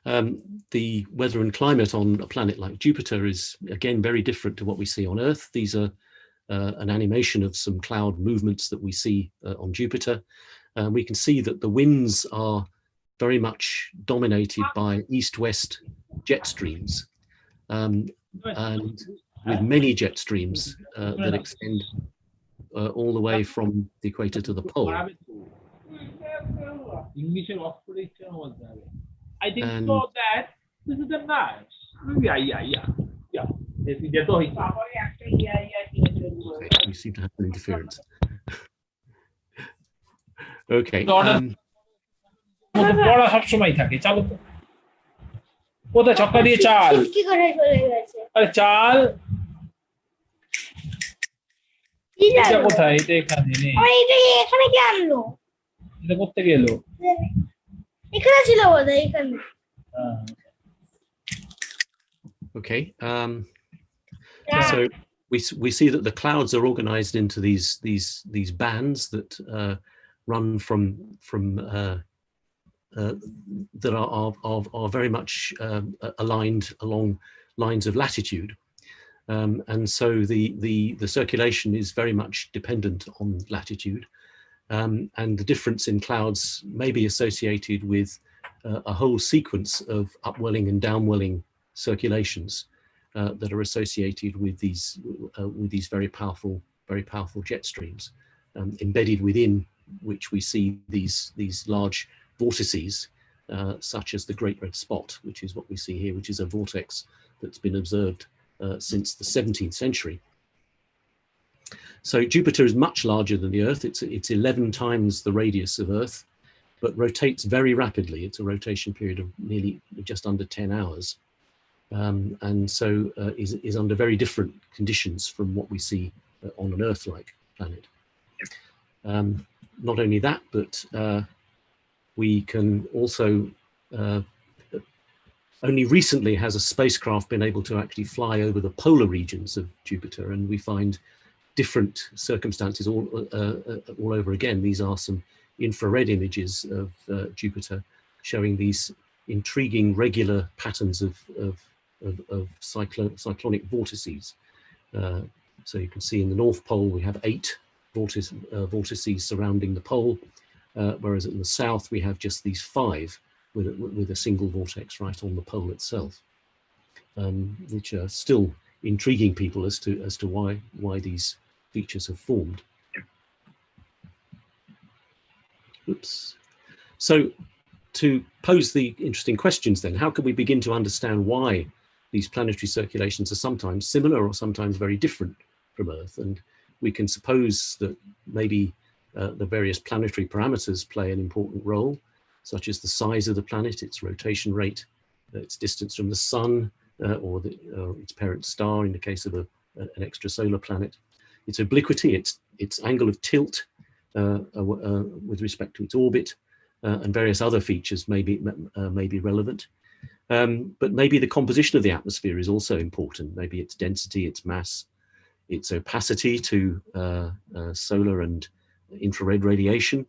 The weather and climate on a planet like Jupiter is again very different to what we see on Earth. These are an animation of some cloud movements that we see on Jupiter. We can see that the winds are very much dominated by east-west jet streams, and with many jet streams that extend all the way from the equator to the pole. I think and so that this is the nice. Yeah. We seem to have an interference. Okay. পড়া সব সময় থাকে চালু তো কোথায় ছক্কা দিয়ে চাল আরে চাল এটা কোথায় এটা এখানে নেই এখানে কি আনলো এটা করতে গেল এখানে ছিল বোধহয় এখানে Okay. So we see that the clouds are organized into these bands that run from that are very much aligned along lines of latitude, and so the circulation is very much dependent on latitude, and the difference in clouds may be associated with a whole sequence of upwelling and downwelling circulations that are associated with these very powerful jet streams, embedded within which we see these large vortices, such as the Great Red Spot, which is what we see here, which is a vortex that's been observed since the 17th century. So Jupiter is much larger than the Earth. It's 11 times the radius of Earth, but rotates very rapidly. It's a rotation period of nearly just under 10 hours. And so is under very different conditions from what we see on an Earth-like planet. Not only that, but we can also, only recently has a spacecraft been able to actually fly over the polar regions of Jupiter, and we find different circumstances all over again. These are some infrared images of Jupiter showing these intriguing regular patterns of cyclonic vortices. So you can see in the North Pole we have 8 vortices surrounding the pole, whereas in the south we have just these 5 with a single vortex right on the pole itself, which are still intriguing people as to why these features have formed. Oops. So to pose the interesting questions then, how can we begin to understand why these planetary circulations are sometimes similar or sometimes very different from Earth? And we can suppose that maybe the various planetary parameters play an important role. such as the size of the planet, its rotation rate, its distance from the sun, or its parent star in the case of an extrasolar planet, its obliquity, its angle of tilt with respect to its orbit, and various other features may be relevant. But maybe the composition of the atmosphere is also important. Maybe its density, its mass, its opacity to solar and infrared radiation,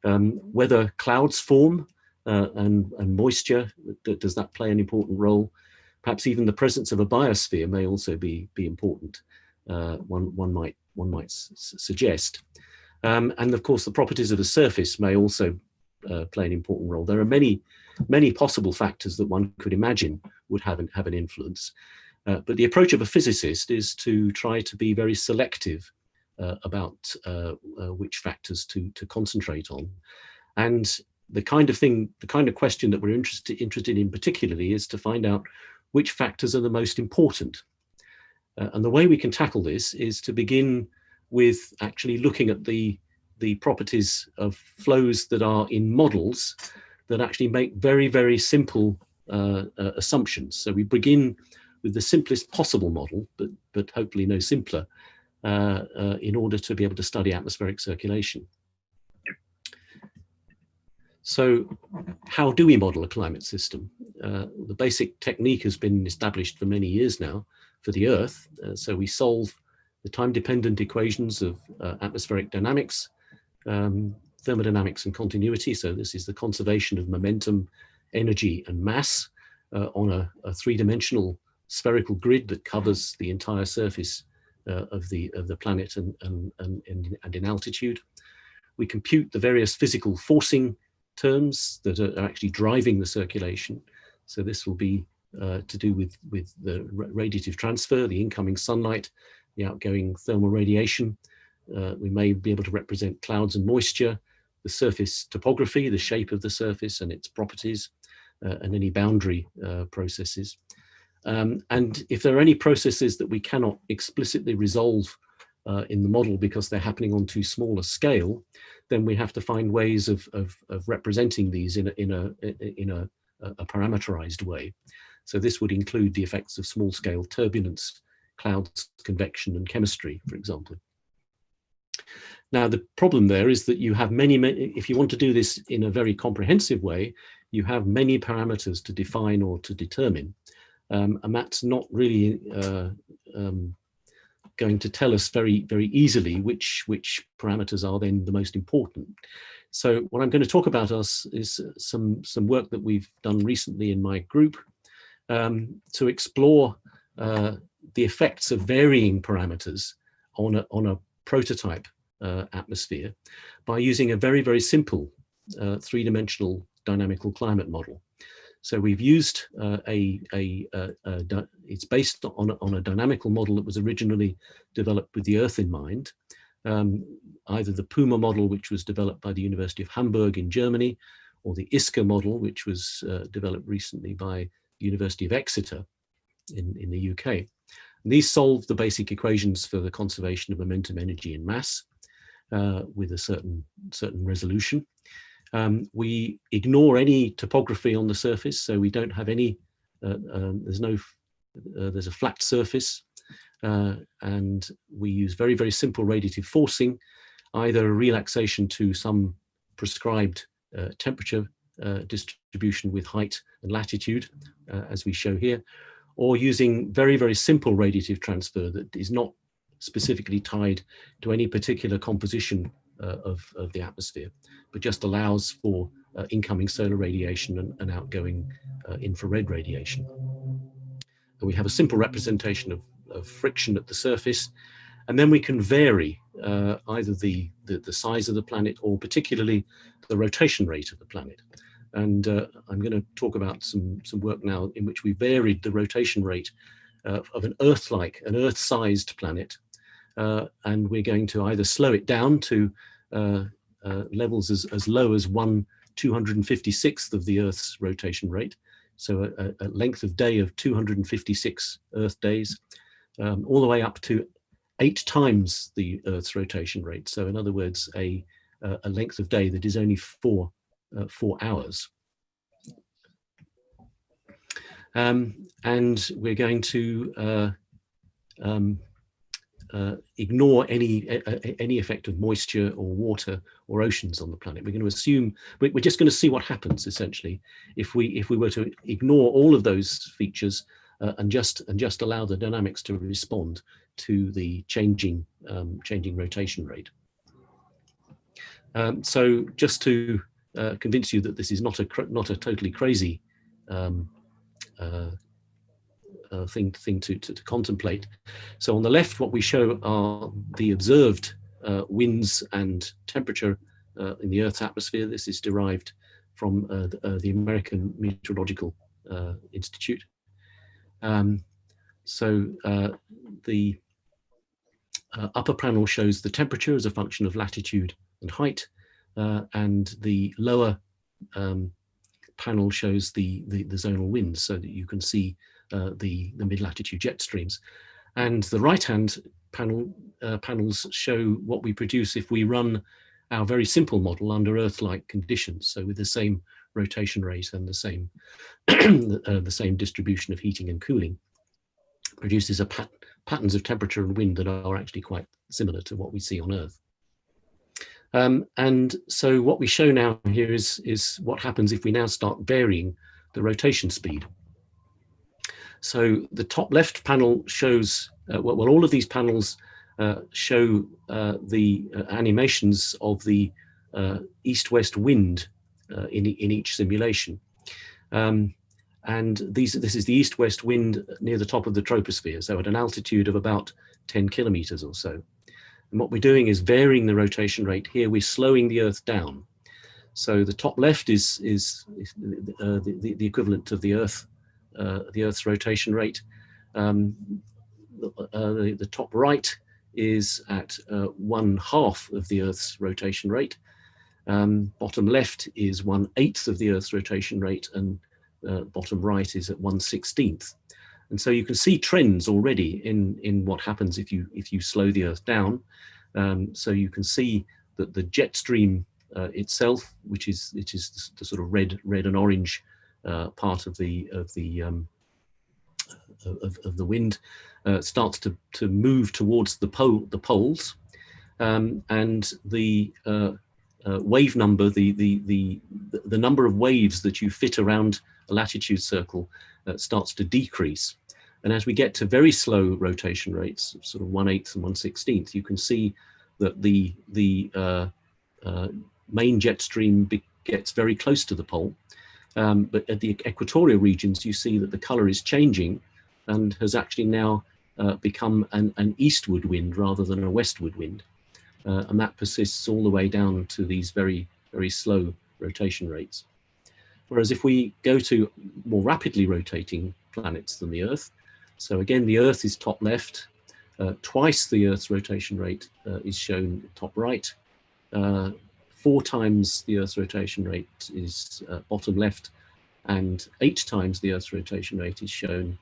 whether clouds form and moisture, does that play an important role? Perhaps even the presence of a biosphere may also be important. One might suggest, and of course the properties of the surface may also play an important role. There are many possible factors that one could imagine would have an influence. But the approach of a physicist is to try to be very selective about which factors to concentrate on. And the kind of question that we're interested in particularly is to find out which factors are the most important. And the way we can tackle this is to begin with actually looking at the properties of flows that are in models that actually make very, very simple assumptions. So we begin with the simplest possible model, but hopefully no simpler, in order to be able to study atmospheric circulation. So how do we model a climate system? The basic technique has been established for many years now for the Earth. So we solve the time-dependent equations of atmospheric dynamics, thermodynamics and continuity. So this is the conservation of momentum, energy and mass on a three-dimensional spherical grid that covers the entire surface of the planet and in altitude. We compute the various physical forcing terms that are actually driving the circulation. So this will be to do with the radiative transfer, the incoming sunlight, the outgoing thermal radiation. We may be able to represent clouds and moisture, the surface topography, the shape of the surface and its properties, and any boundary processes. And if there are any processes that we cannot explicitly resolve in the model because they're happening on too small a scale, then we have to find ways of representing these in a parameterized way. So this would include the effects of small scale turbulence, clouds, convection, and chemistry, for example. Now, the problem there is that you have many, if you want to do this in a very comprehensive way, you have many parameters to define or to determine. And that's not really going to tell us very easily which parameters are then the most important. So what I'm going to talk about is some work that we've done recently in my group to explore the effects of varying parameters on a prototype atmosphere by using a very simple three-dimensional dynamical climate model. So we've used it's based on a dynamical model that was originally developed with the Earth in mind, either the PUMA model, which was developed by the University of Hamburg in Germany, or the ISCA model, which was developed recently by the University of Exeter in the UK. And these solve the basic equations for the conservation of momentum, energy, and mass with a certain resolution. We ignore any topography on the surface, so we don't have any, there's a flat surface, and we use very simple radiative forcing, either a relaxation to some prescribed temperature distribution with height and latitude, as we show here, or using very simple radiative transfer that is not specifically tied to any particular composition of the atmosphere, but just allows for incoming solar radiation and outgoing infrared radiation. And we have a simple representation of friction at the surface, and then we can vary either the size of the planet or particularly the rotation rate of the planet. And I'm going to talk about some work now in which we varied the rotation rate of an Earth-sized planet, and we're going to either slow it down to levels as low as 1/256th of the Earth's rotation rate, so a length of day of 256 Earth days, all the way up to 8 times the Earth's rotation rate. So in other words, a length of day that is only 4 for hours. And we're going to ignore any effect of moisture or water or oceans on the planet. We're going to assume we're just going to see what happens essentially if we were to ignore all of those features and just allow the dynamics to respond to the changing rotation rate. So just to convince you that this is not a totally crazy thing to contemplate. So on the left, what we show are the observed winds and temperature in the Earth's atmosphere. This is derived from the American Meteorological Institute. So the upper panel shows the temperature as a function of latitude and height, and the lower panel shows the zonal winds, so that you can see the mid-latitude jet streams. And the right-hand panels show what we produce if we run our very simple model under Earth-like conditions, so with the same rotation rate and the same the same distribution of heating and cooling, produces patterns of temperature and wind that are actually quite similar to what we see on Earth. And so what we show now here is what happens if we now start varying the rotation speed. So the top left panel shows, well, all of these panels show the animations of the east-west wind in each simulation. And this is the east-west wind near the top of the troposphere, so at an altitude of about 10 kilometers or so. And what we're doing is varying the rotation rate. Here we're slowing the Earth down. So the top left is the equivalent of the Earth's rotation rate. The top right is at 1/2 of the Earth's rotation rate. Bottom left is 1/8 of the Earth's rotation rate, and bottom right is at 1/16. And so you can see trends already in what happens if you slow the Earth down. So you can see that the jet stream itself, which is the sort of red and orange part of the wind, starts to move towards the poles, and the wave number, the number of waves that you fit around a latitude circle starts to decrease. And as we get to very slow rotation rates, sort of 1/8 and 1/16, you can see that the main jet stream gets very close to the pole. But at the equatorial regions, you see that the color is changing and has actually now become an eastward wind rather than a westward wind. And that persists all the way down to these very, very slow rotation rates. Whereas if we go to more rapidly rotating planets than the Earth, so again, the Earth is top left, twice the Earth's rotation rate is shown top right, 4 times the Earth's rotation rate is bottom left, and 8 times the Earth's rotation rate is shown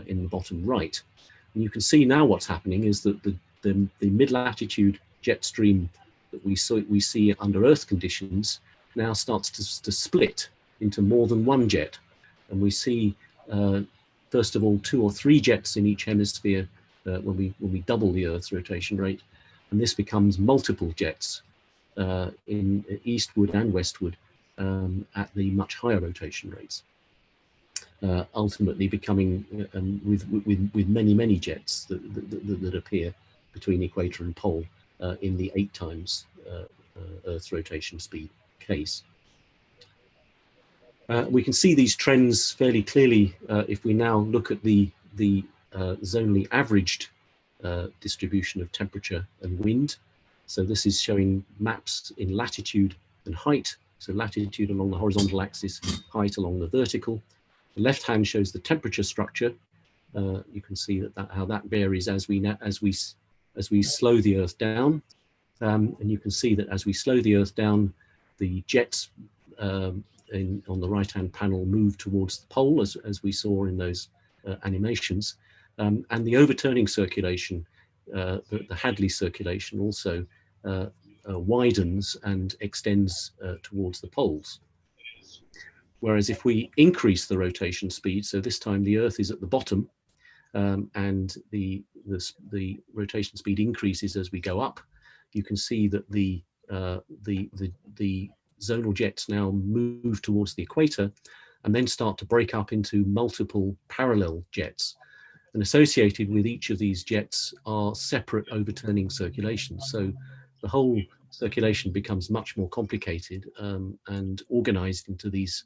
in the bottom right. And you can see now what's happening is that the mid-latitude jet stream that we see under Earth conditions now starts to split into more than one jet. And we see, first of all, 2 or 3 jets in each hemisphere when we double the Earth's rotation rate. And this becomes multiple jets in eastward and westward at the much higher rotation rates, ultimately becoming with many jets that appear between equator and pole in the 8 times Earth's rotation speed case. We can see these trends fairly clearly if we now look at the zonally averaged distribution of temperature and wind. So this is showing maps in latitude and height. So latitude along the horizontal axis, height along the vertical. The left hand shows the temperature structure. You can see how that varies as we slow the Earth down. And you can see that as we slow the Earth down, the jets on the right-hand panel move towards the pole, as we saw in those animations. And the overturning circulation, the Hadley circulation, also widens and extends towards the poles Whereas if we increase the rotation speed, so this time the Earth is at the bottom, and the rotation speed increases as we go up, you can see that the zonal jets now move towards the equator and then start to break up into multiple parallel jets. And associated with each of these jets are separate overturning circulations. So the whole circulation becomes much more complicated and organized into these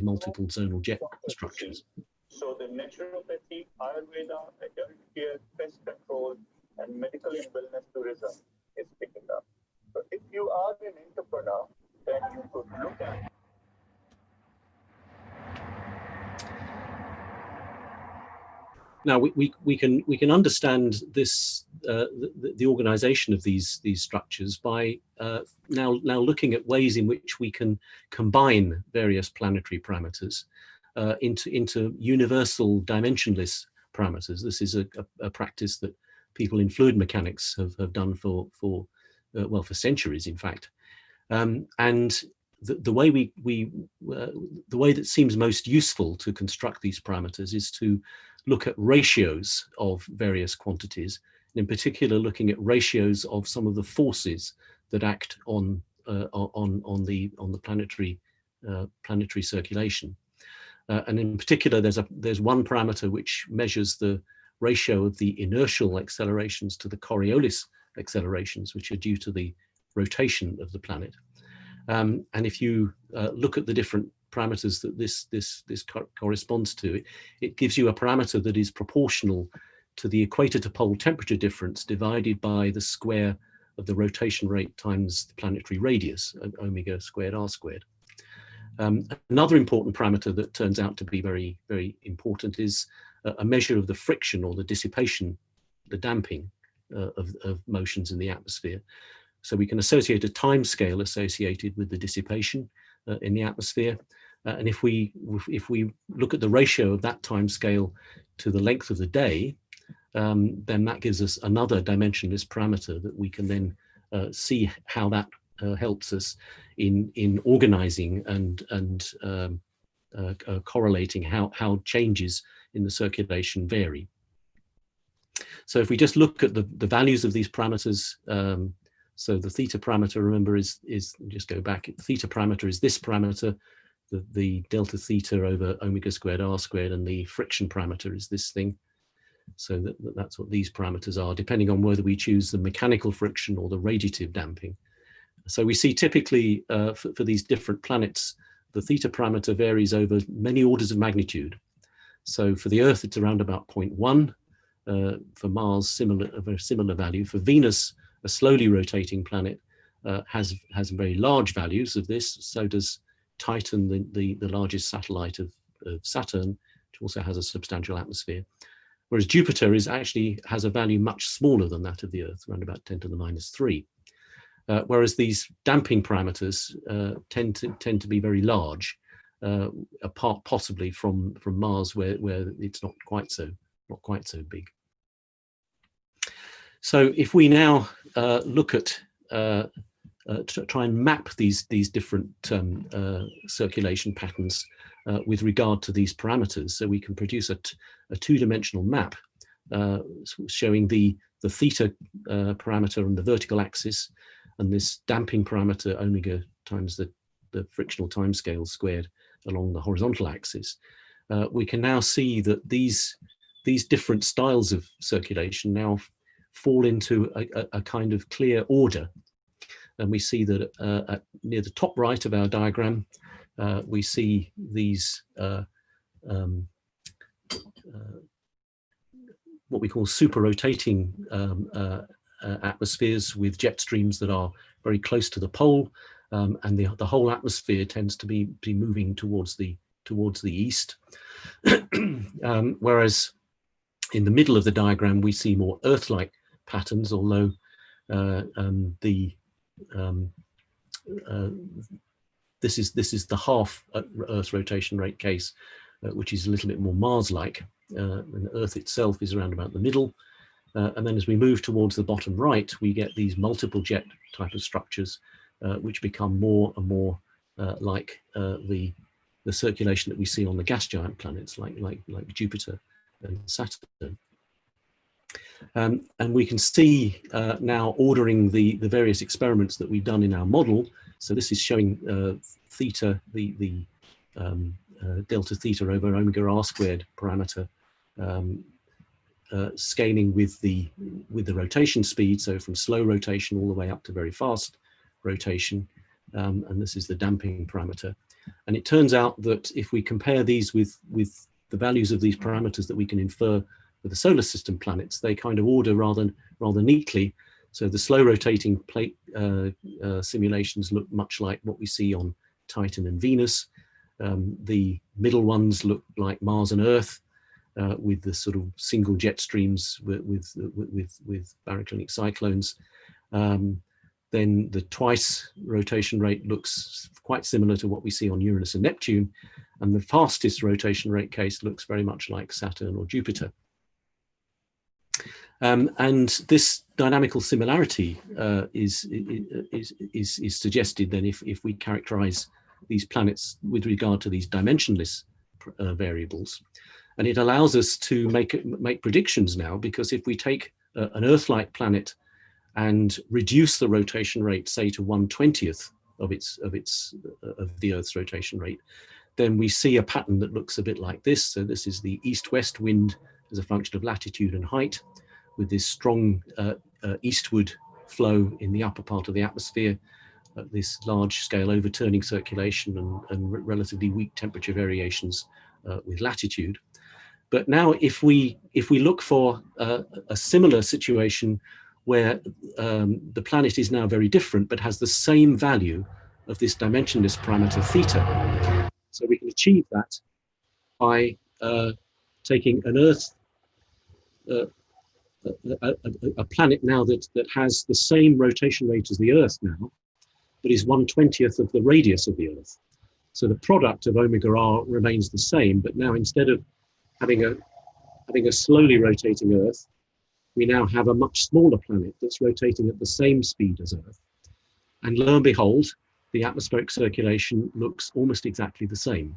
multiple zonal jet structures. So the naturopathy, Ayurveda, adult care, pest control, and medical and wellness tourism is picking up. So if you are an entrepreneur, then you could look at. Now we can understand this the organization of these structures by now looking at ways in which we can combine various planetary parameters into universal dimensionless parameters. This is a practice that people in fluid mechanics have done for centuries, in fact. And the way that seems most useful to construct these parameters is to look at ratios of various quantities, and in particular looking at ratios of some of the forces that act on the planetary circulation. And in particular, there's one parameter which measures the ratio of the inertial accelerations to the Coriolis accelerations, which are due to the rotation of the planet. And if you look at the different parameters that this corresponds to, it gives you a parameter that is proportional to the equator to pole temperature difference divided by the square of the rotation rate times the planetary radius, omega squared r squared. Another important parameter that turns out to be very, very important is a measure of the friction or the dissipation, the damping of motions in the atmosphere. So we can associate a time scale associated with the dissipation in the atmosphere. And if we look at the ratio of that time scale to the length of the day, then that gives us another dimensionless parameter that we can then see how that helps us in organizing and correlating how changes in the circulation vary. So if we just look at the values of these parameters, so the theta parameter, remember, is just go back, the theta parameter is this parameter, the delta theta over omega squared r squared, and the friction parameter is this thing. So that's what these parameters are, depending on whether we choose the mechanical friction or the radiative damping. So we see typically for these different planets, the theta parameter varies over many orders of magnitude. So for the Earth, it's around about 0.1. For Mars, a very similar value. For Venus, a slowly rotating planet, has very large values of this. So does Titan, the largest satellite of Saturn, which also has a substantial atmosphere. Whereas Jupiter actually has a value much smaller than that of the Earth, around about 10 to the minus 3. Whereas these damping parameters tend to be very large, apart possibly from Mars, where it's not quite so big. So if we now look at try and map these different circulation patterns with regard to these parameters, so we can produce a two-dimensional map showing the theta parameter on the vertical axis and this damping parameter omega times the frictional timescale squared along the horizontal axis. We can now see that these different styles of circulation now fall into a kind of clear order. And we see that near the top right of our diagram, we see these what we call super rotating atmospheres with jet streams that are very close to the pole, and the whole atmosphere tends to be moving towards the east. Whereas in the middle of the diagram we see more Earth-like patterns, although this is the half Earth rotation rate case, which is a little bit more Mars-like. And Earth itself is around about the middle. And then as we move towards the bottom right, we get these multiple jet type of structures, which become more and more like the circulation that we see on the gas giant planets like Jupiter and Saturn. And we can see now, ordering the various experiments that we've done in our model. So this is showing theta, the delta theta over omega r squared parameter, scaling with the rotation speed, so from slow rotation all the way up to very fast rotation, and this is the damping parameter. And it turns out that if we compare these with the values of these parameters that we can infer for the solar system planets, they kind of order rather neatly. So the slow rotating plate simulations look much like what we see on Titan and Venus. The middle ones look like Mars and Earth, with the sort of single jet streams with baroclinic cyclones. Then the twice rotation rate looks quite similar to what we see on Uranus and Neptune, and the fastest rotation rate case looks very much like Saturn or Jupiter. And this dynamical similarity is suggested then if we characterize these planets with regard to these dimensionless variables. And it allows us to make predictions now, because if we take an Earth-like planet and reduce the rotation rate, say to 1/20th of the Earth's rotation rate, then we see a pattern that looks a bit like this. So this is the east-west wind as a function of latitude and height, with this strong eastward flow in the upper part of the atmosphere, this large-scale overturning circulation and relatively weak temperature variations with latitude. But now, if we look for a similar situation where the planet is now very different, but has the same value of this dimensionless parameter theta, so we can achieve that by taking an Earth, a planet now that has the same rotation rate as the Earth now, but is 1/20th of the radius of the Earth. So the product of omega r remains the same, but now instead of having a slowly rotating Earth, we now have a much smaller planet that's rotating at the same speed as Earth. And lo and behold, the atmospheric circulation looks almost exactly the same.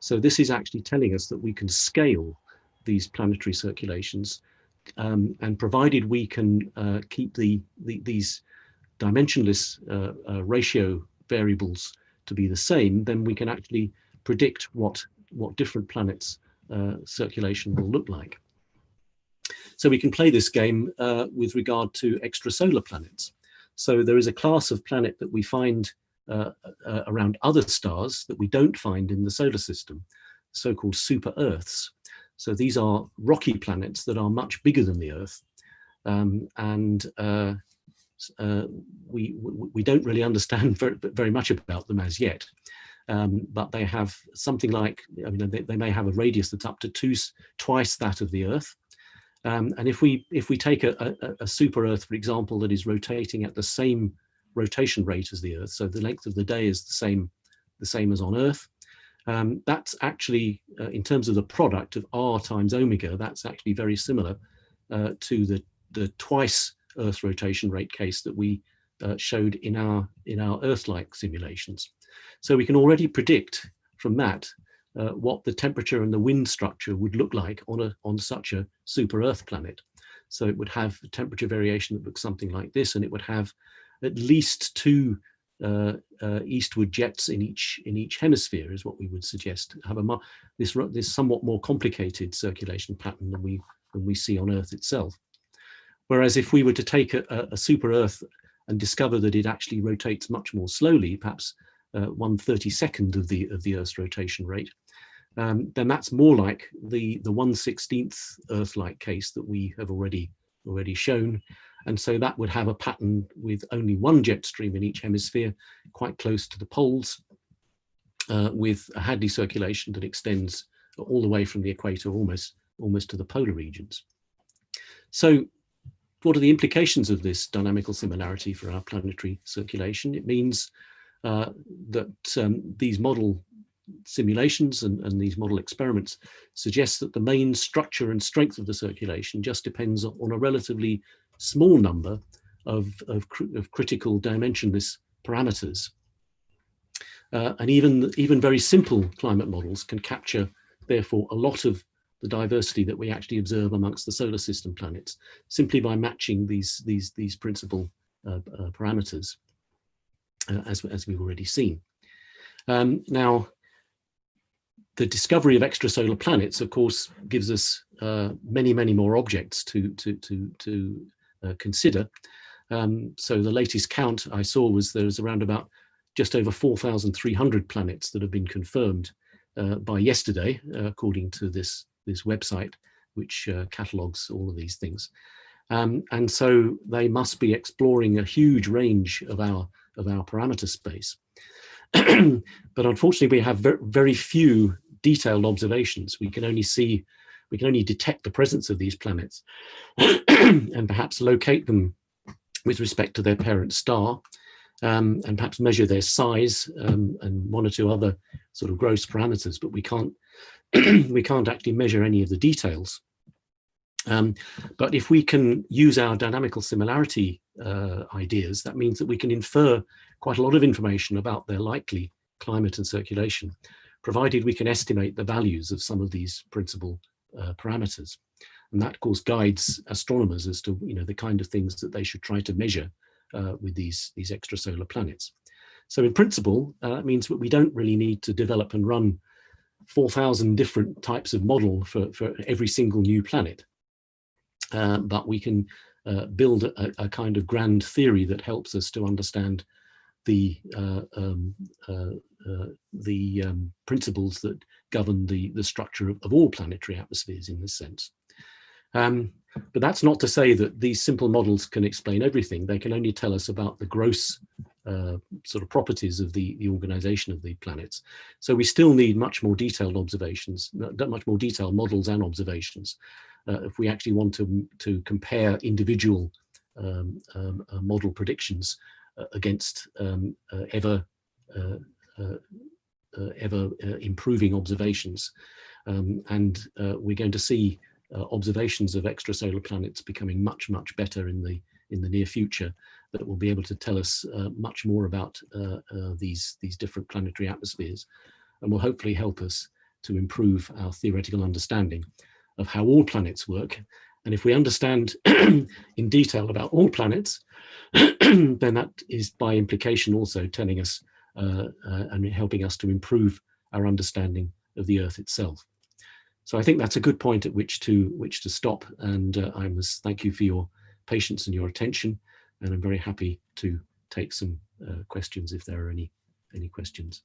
So this is actually telling us that we can scale these planetary circulations, and provided we can keep these dimensionless ratio variables to be the same, then we can actually predict what different planets circulation will look like. So we can play this game with regard to extrasolar planets. So there is a class of planet that we find around other stars that we don't find in the solar system, so-called super Earths. So these are rocky planets that are much bigger than the Earth, and we don't really understand very much about them as yet. But they have something like, they may have a radius that's up to twice that of the Earth. And if we take a super Earth, for example, that is rotating at the same rotation rate as the Earth, so the length of the day is the same as on Earth, that's actually, in terms of the product of r times omega, that's actually very similar to the twice Earth rotation rate case that we showed in our Earth-like simulations. So we can already predict from that what the temperature and the wind structure would look like on such a super Earth planet. So it would have a temperature variation that looks something like this, and it would have at least 2 eastward jets in each hemisphere, is what we would suggest. Have this somewhat more complicated circulation pattern than we see on Earth itself. Whereas if we were to take a super Earth and discover that it actually rotates much more slowly, perhaps 1/32nd of the Earth's rotation rate, then that's more like the 1/16th Earth-like case that we have already shown. And so that would have a pattern with only 1 jet stream in each hemisphere, quite close to the poles, with a Hadley circulation that extends all the way from the equator almost to the polar regions. So what are the implications of this dynamical similarity for our planetary circulation? It means that these model simulations and these model experiments suggest that the main structure and strength of the circulation just depends on a relatively small number of critical dimensionless parameters. And even very simple climate models can capture, therefore, a lot of the diversity that we actually observe amongst the solar system planets, simply by matching these principal parameters, as we've already seen. Now, the discovery of extrasolar planets, of course, gives us many more objects to consider. So the latest count I saw was there's around about just over 4,300 planets that have been confirmed by yesterday, according to this website, which catalogues all of these things. And so they must be exploring a huge range of our parameter space. But unfortunately, we have very few detailed observations. We can only detect the presence of these planets and perhaps locate them with respect to their parent star, and perhaps measure their size, and one or two other sort of gross parameters, but we can't we can't actually measure any of the details. But if we can use our dynamical similarity ideas, that means that we can infer quite a lot of information about their likely climate and circulation, provided we can estimate the values of some of these principal parameters. And that, of course, guides astronomers as to the kind of things that they should try to measure with these extrasolar planets. So in principle, that means that we don't really need to develop and run 4,000 different types of model for every single new planet. But we can build a kind of grand theory that helps us to understand the principles that govern the structure of all planetary atmospheres in this sense. But that's not to say that these simple models can explain everything. They can only tell us about the gross sort of properties of the organization of the planets. So we still need much more detailed observations, much more detailed models and observations, if we actually want to compare individual model predictions against ever improving observations. And we're going to see observations of extrasolar planets becoming much better in the near future, that will be able to tell us much more about these different planetary atmospheres, and will hopefully help us to improve our theoretical understanding of how all planets work. And if we understand in detail about all planets, then that is by implication also telling us and helping us to improve our understanding of the Earth itself. So I think that's a good point at which to stop, and I must thank you for your patience and your attention, and I'm very happy to take some questions if there are any questions.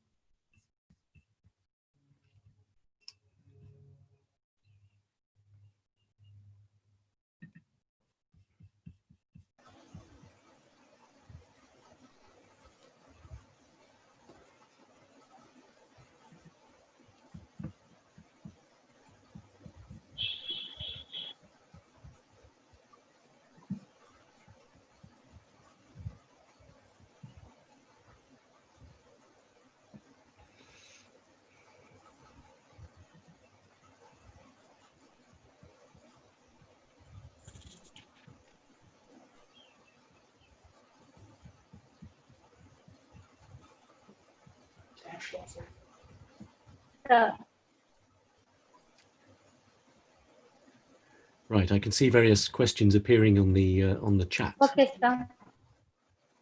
Right, I can see various questions appearing on the chat. Okay, sir.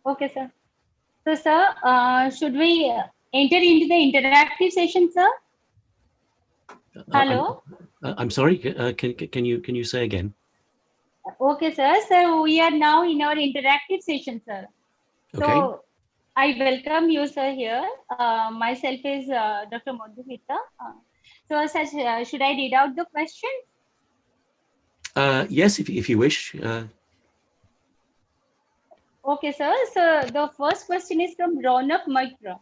Okay, sir. So, sir, should we enter into the interactive session, sir? Hello. I'm sorry. Can you say again? Okay, sir. So we are now in our interactive session, sir. Okay. So I welcome you, sir. Here, myself is Dr. Madhumita. So, sir, should I read out the question? Yes, if you wish. Okay, sir. So the first question is from Ronak Maitra.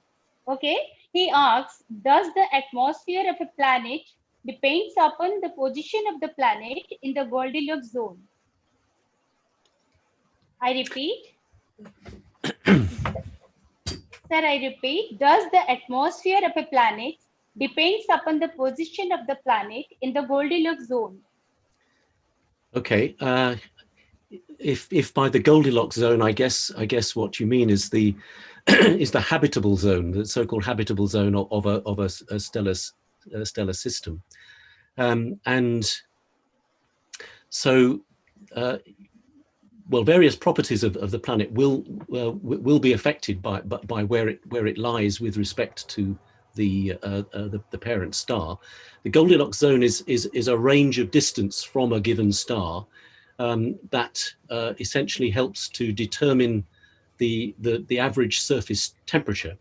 Okay, he asks, does the atmosphere of a planet depends upon the position of the planet in the Goldilocks zone? I repeat. Sir, I repeat, does the atmosphere of a planet depends upon the position of the planet in the Goldilocks zone? Okay. If by the Goldilocks zone, I guess what you mean is the is the habitable zone, the so-called habitable zone of a stellar system. And so, well, various properties of the planet will be affected by where it lies with respect to the parent star. The Goldilocks zone is a range of distance from a given star that essentially helps to determine the average surface temperature.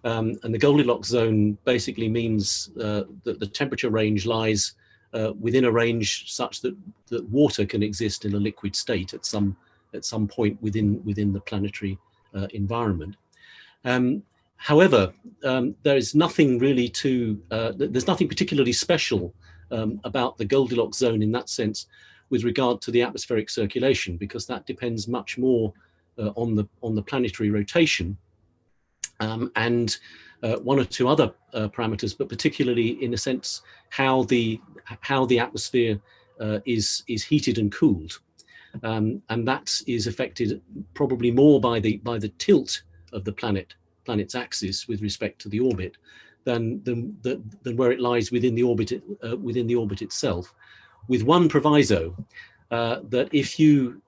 And the Goldilocks zone basically means that the temperature range lies within a range such that water can exist in a liquid state at some point within the planetary environment. However, there is nothing really there's nothing particularly special about the Goldilocks zone in that sense with regard to the atmospheric circulation, because that depends much more on the planetary rotation and one or two other parameters, but particularly in a sense how the atmosphere is heated and cooled, and that is affected probably more by the tilt of the planet's axis with respect to the orbit than where it lies within the orbit itself, with one proviso, that if you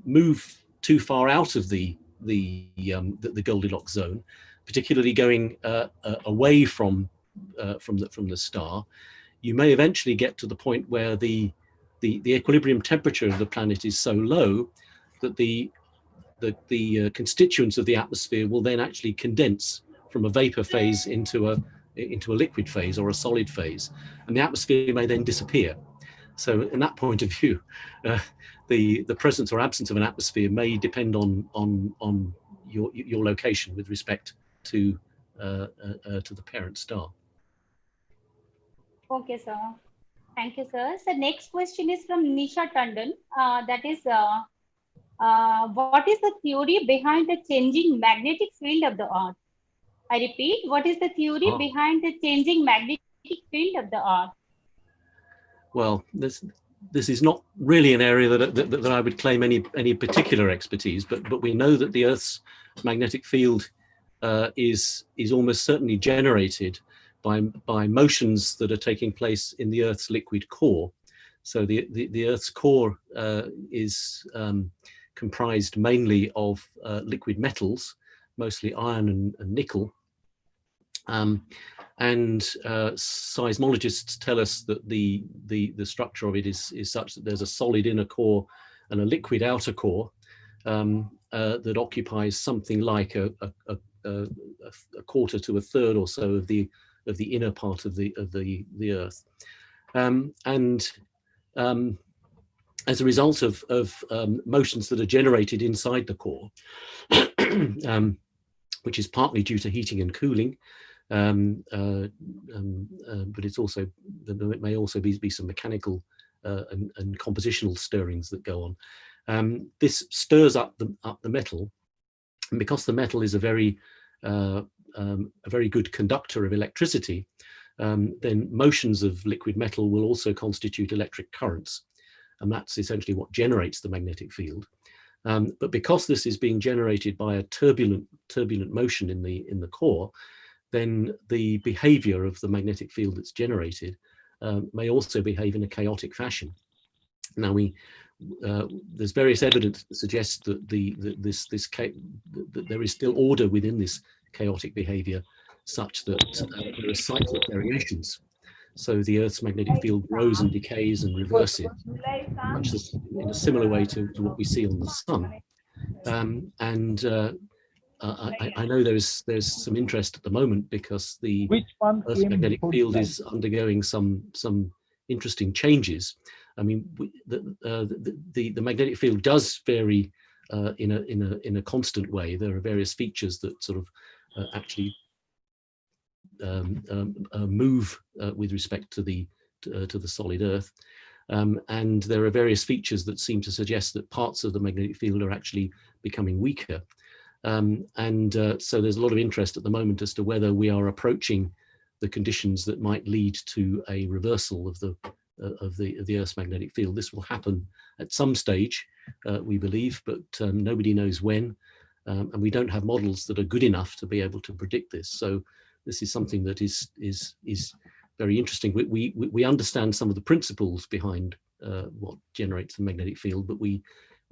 move too far out of the Goldilocks zone, particularly going away from the star, you may eventually get to the point where the equilibrium temperature of the planet is so low that the constituents of the atmosphere will then actually condense from a vapor phase into a liquid phase or a solid phase, and the atmosphere may then disappear. So in that point of view, the presence or absence of an atmosphere may depend on your location with respect to the parent star. Okay, sir. Thank you, sir. So next question is from Nisha Tandon. That is, what is the theory behind the changing magnetic field of the Earth? I repeat, what is the theory behind the changing magnetic field of the Earth? Well, this is not really an area that I would claim any particular expertise, but we know that the Earth's magnetic field is almost certainly generated by motions that are taking place in the Earth's liquid core. So the Earth's core is comprised mainly of liquid metals, mostly iron and nickel. And seismologists tell us that the structure of it is such that there's a solid inner core and a liquid outer core that occupies something like a quarter to a third or so of the inner part of the Earth, and as a result of motions that are generated inside the core, which is partly due to heating and cooling, but it's also, there may also be some mechanical and compositional stirrings that go on. This stirs up the metal, and because the metal is a very good conductor of electricity, then motions of liquid metal will also constitute electric currents, and that's essentially what generates the magnetic field. But because this is being generated by a turbulent motion in the core, then the behavior of the magnetic field that's generated may also behave in a chaotic fashion. Now there's various evidence that suggests that that there is still order within this chaotic behavior, such that there are cyclic variations. So the Earth's magnetic field grows and decays and reverses, much in a similar way to what we see on the Sun. I know there's some interest at the moment because the Earth's magnetic field is undergoing some interesting changes. I mean, the magnetic field does vary in a constant way. There are various features that sort of actually move with respect to the solid Earth, and there are various features that seem to suggest that parts of the magnetic field are actually becoming weaker. So there's a lot of interest at the moment as to whether we are approaching the conditions that might lead to a reversal of the Earth's magnetic field. This will happen at some stage, we believe, but nobody knows when. and we don't have models that are good enough to be able to predict this. So this is something that is very interesting. We understand some of the principles behind what generates the magnetic field, but we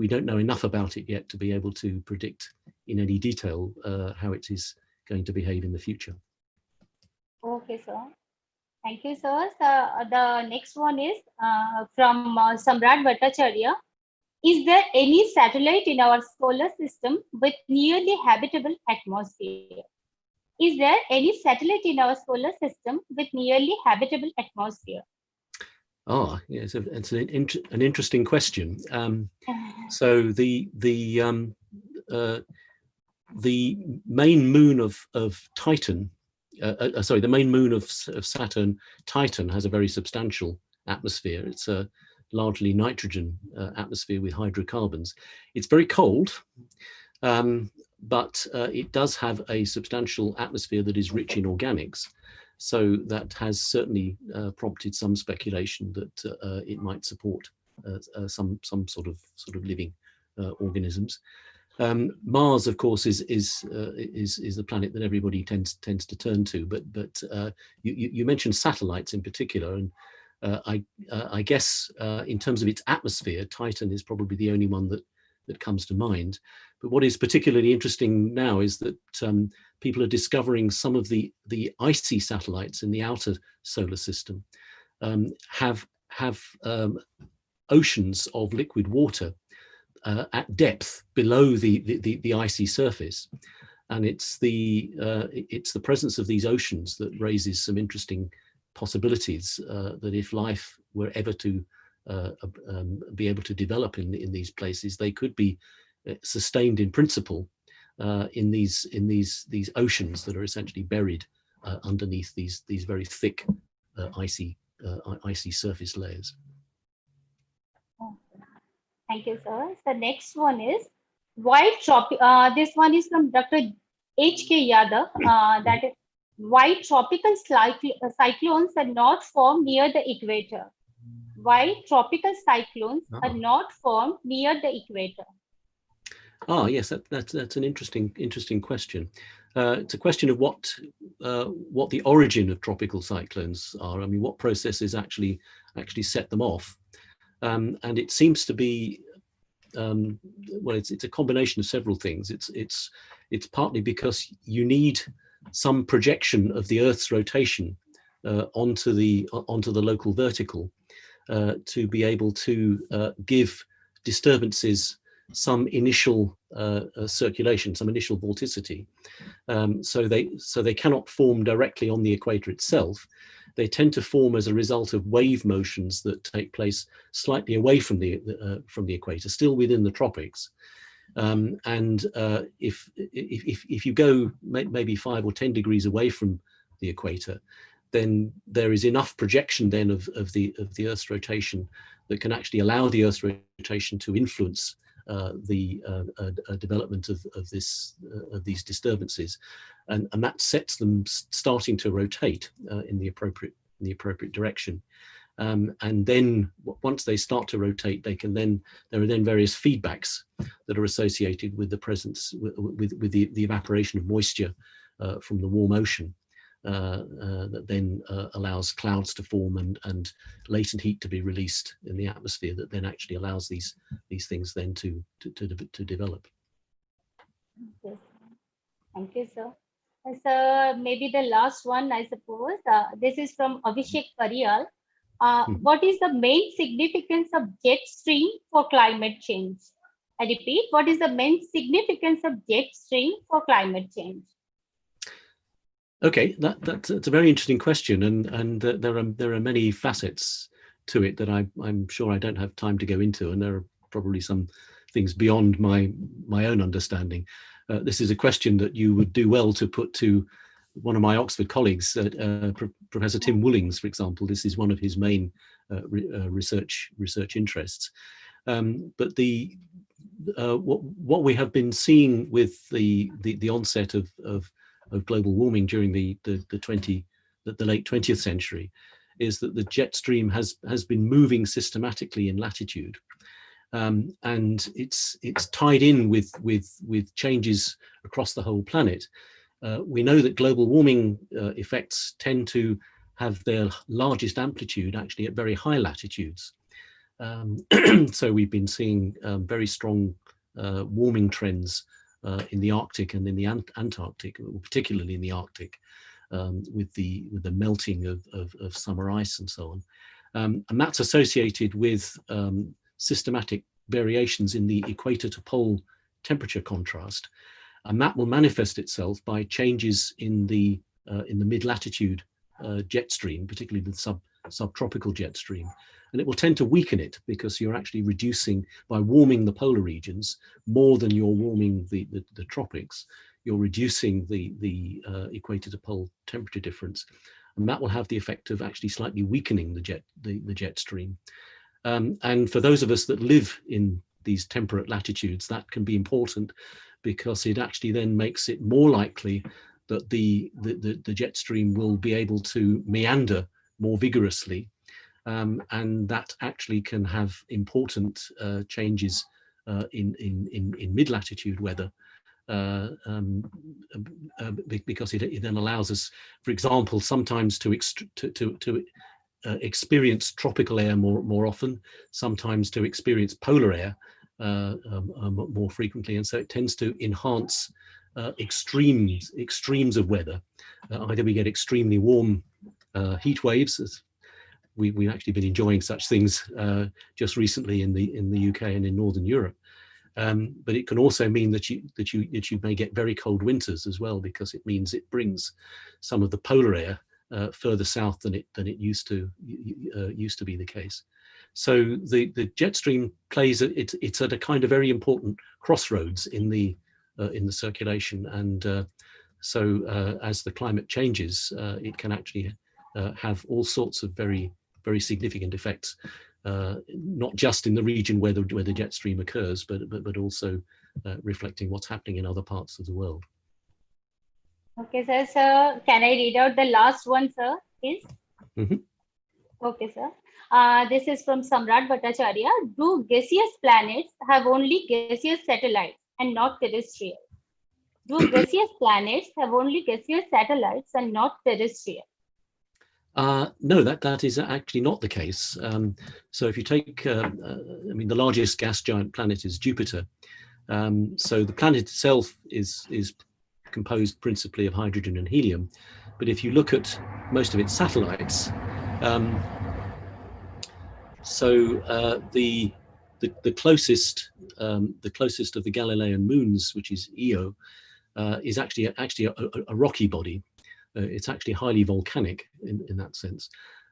don't know enough about it yet to be able to predict in any detail how it is going to behave in the future. Okay, sir. Thank you, sir. The next one is from Samrat Bhattacharya. Is there any satellite in our solar system with nearly habitable atmosphere? Is there any satellite in our solar system with nearly habitable atmosphere? Ah, yes, it's an interesting question. So the main moon of Titan, sorry, the main moon of Saturn, Titan, has a very substantial atmosphere. It's a largely nitrogen atmosphere with hydrocarbons. It's very cold, but it does have a substantial atmosphere that is rich in organics. So that has certainly prompted some speculation that it might support some sort of living organisms. Mars, of course, is the planet that everybody tends to turn to. But you mentioned satellites in particular, and I guess in terms of its atmosphere, Titan is probably the only one that comes to mind. But what is particularly interesting now is that people are discovering some of the icy satellites in the outer solar system have oceans of liquid water at depth below the icy surface, and it's the presence of these oceans that raises some interesting possibilities that if life were ever to be able to develop in these places, they could be sustained in principle in these oceans that are essentially buried underneath these very thick icy surface layers. Thank you, sir. The next one is why this one is from Dr. H.K. Yadav. That is why tropical cyclones are not formed near the equator. Why tropical cyclones are not formed near the equator? Ah, yes, that's an interesting question. It's a question of what the origin of tropical cyclones are. I mean, what processes actually set them off. And it seems to be, well, it's a combination of several things. It's partly because you need some projection of the Earth's rotation onto the local vertical to be able to give disturbances some initial circulation, some initial vorticity. So they cannot form directly on the equator itself. They tend to form as a result of wave motions that take place slightly away from the equator, still within the tropics. And if you go maybe 5 or 10 degrees away from the equator, then there is enough projection then of the Earth's rotation that can actually allow the Earth's rotation to influence the development of these disturbances, and that sets them starting to rotate in the appropriate direction. And then once they start to rotate, there are then various feedbacks that are associated with the presence with the evaporation of moisture from the warm ocean. That then allows clouds to form and latent heat to be released in the atmosphere that then actually allows these things then to develop. Yes. Thank you, sir. So maybe the last one, I suppose. This is from Abhishek Pariyal. What is the main significance of jet stream for climate change? I repeat, what is the main significance of jet stream for climate change? Okay, that's a very interesting question, and there are many facets to it that I'm sure I don't have time to go into, and there are probably some things beyond my own understanding. This is a question that you would do well to put to one of my Oxford colleagues, Professor Tim Woolings, for example. This is one of his main research interests. But what we have been seeing with the onset of global warming during the late 20th century is that the jet stream has been moving systematically in latitude. and it's tied in with changes across the whole planet. We know that global warming effects tend to have their largest amplitude actually at very high latitudes. So we've been seeing very strong warming trends in the Arctic and in the Antarctic, particularly in the Arctic, with the melting of summer ice and so on. And that's associated with systematic variations in the equator to pole temperature contrast. And that will manifest itself by changes in the mid-latitude jet stream, particularly the subtropical jet stream. And it will tend to weaken it because you're actually reducing, by warming the polar regions more than you're warming the tropics, you're reducing the equator to pole temperature difference. And that will have the effect of actually slightly weakening the jet stream. And for those of us that live in these temperate latitudes, that can be important because it actually then makes it more likely that the jet stream will be able to meander more vigorously. And that actually can have important changes in mid-latitude weather, because it then allows us, for example, sometimes to experience tropical air more often, sometimes to experience polar air more frequently, and so it tends to enhance extremes of weather. Either we get extremely warm heat waves, as we've actually been enjoying such things just recently in the UK and in Northern Europe. But it can also mean that you may get very cold winters as well, because it means it brings some of the polar air further south than it used to be the case. So the jet stream plays it's at a kind of very important crossroads in the circulation, and so as the climate changes, it can actually have all sorts of very significant effects, not just in the region where the jet stream occurs, but also reflecting what's happening in other parts of the world. Okay, sir. So can I read out the last one, sir, please? Mm-hmm. Okay, sir. This is from Samrat Bhattacharya. Do gaseous planets have only gaseous satellites and not terrestrial? Do gaseous planets have only gaseous satellites and not terrestrial? No, that is actually not the case. So if you take, I mean, the largest gas giant planet is Jupiter. So the planet itself is composed principally of hydrogen and helium. But if you look at most of its satellites, the closest of the Galilean moons, which is Io, is actually a rocky body. It's actually highly volcanic in that sense.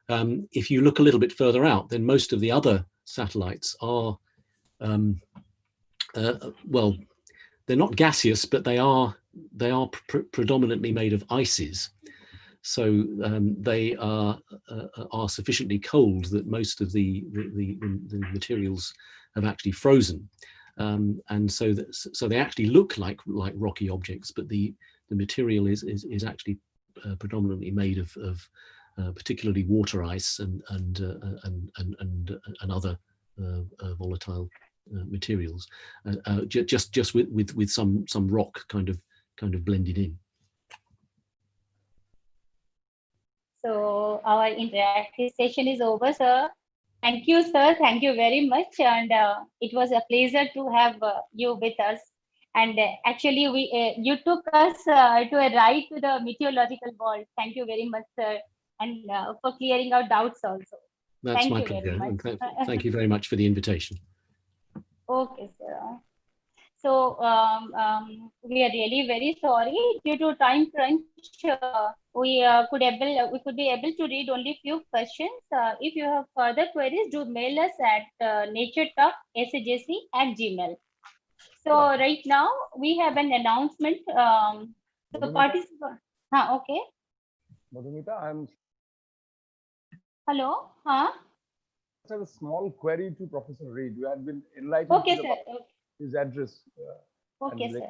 If you look a little bit further out, then most of the other satellites are, well, they're not gaseous, but they are predominantly made of ices. So they are sufficiently cold that most of the materials have actually frozen, and so they actually look like rocky objects, but the material is actually predominantly made of particularly water ice and other volatile materials, just with some rock kind of blended in. So our interactive session is over, sir. Thank you, sir. Thank you very much, and it was a pleasure to have you with us. And actually, you took us to a ride to the meteorological world. Thank you very much, sir, and for clearing our doubts also. That's my pleasure, and thank you very much for the invitation. Okay, sir. So we are really very sorry due to time crunch. We could be able to read only few questions. If you have further queries, do mail us at naturetalksajc@gmail. So right now we have an announcement. The participant. Okay. Madhumita, I'm. Hello. I have a small query to Professor Reed. You had been enlightened. Okay, sir. His address. Okay, sir.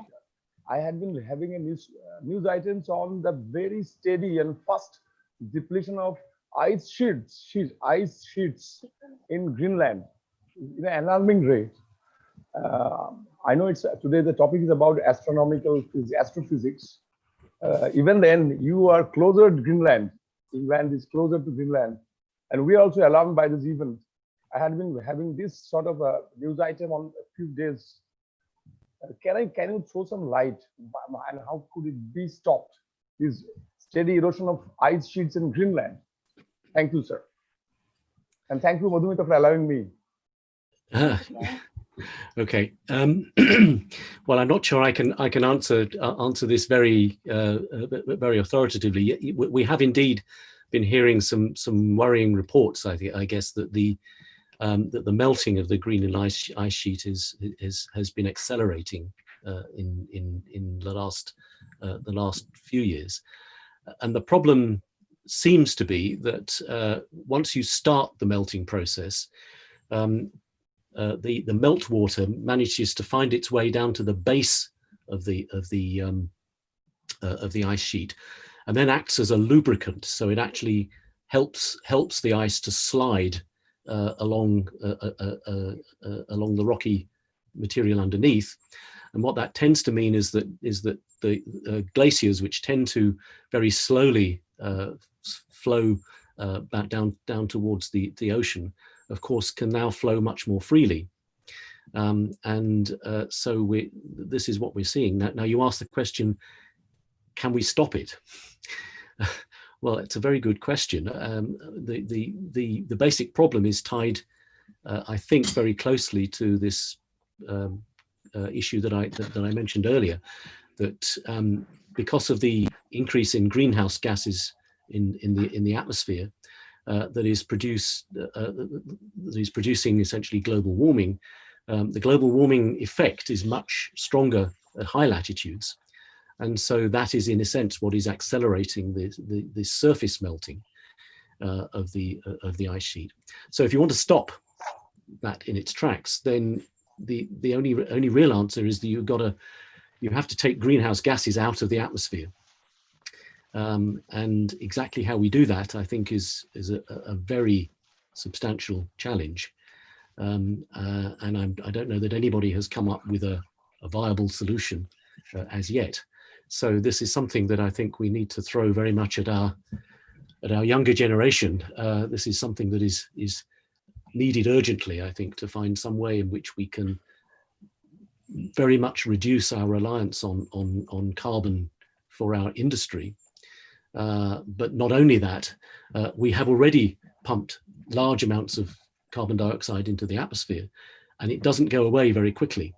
I had been having a news items on the very steady and fast depletion of ice sheets in Greenland in an alarming rate. I know it's today the topic is about astrophysics. Even then, you are closer to Greenland. England is closer to Greenland, and we are also alarmed by this event. I had been having this sort of a news item on a few days. Can you throw some light and how could it be stopped? This steady erosion of ice sheets in Greenland. Thank you, sir, and thank you, Madhumita, for allowing me. Okay. Well, I'm not sure I can answer this very very authoritatively. We have indeed been hearing some worrying reports. I guess that the melting of the Greenland ice sheet has been accelerating in the last few years, and the problem seems to be that once you start the melting process, the meltwater manages to find its way down to the base of the ice sheet, and then acts as a lubricant. So it actually helps the ice to slide along the rocky material underneath. And what that tends to mean is that the glaciers, which tend to very slowly flow back down towards the ocean, of course, can now flow much more freely. So this is what we're seeing. Now you ask the question, can we stop it? Well, it's a very good question. The basic problem is tied, I think, very closely to this issue that I mentioned earlier, that because of the increase in greenhouse gases in the atmosphere, that is producing essentially global warming. The global warming effect is much stronger at high latitudes, and so that is in a sense what is accelerating the surface melting of the ice sheet. So if you want to stop that in its tracks, then the only real answer is that you have to take greenhouse gases out of the atmosphere. And exactly how we do that, I think, is a very substantial challenge. And I don't know that anybody has come up with a viable solution as yet. So this is something that I think we need to throw very much at our younger generation. This is something that is needed urgently, I think, to find some way in which we can very much reduce our reliance on carbon for our industry. But not only that, we have already pumped large amounts of carbon dioxide into the atmosphere, and it doesn't go away very quickly.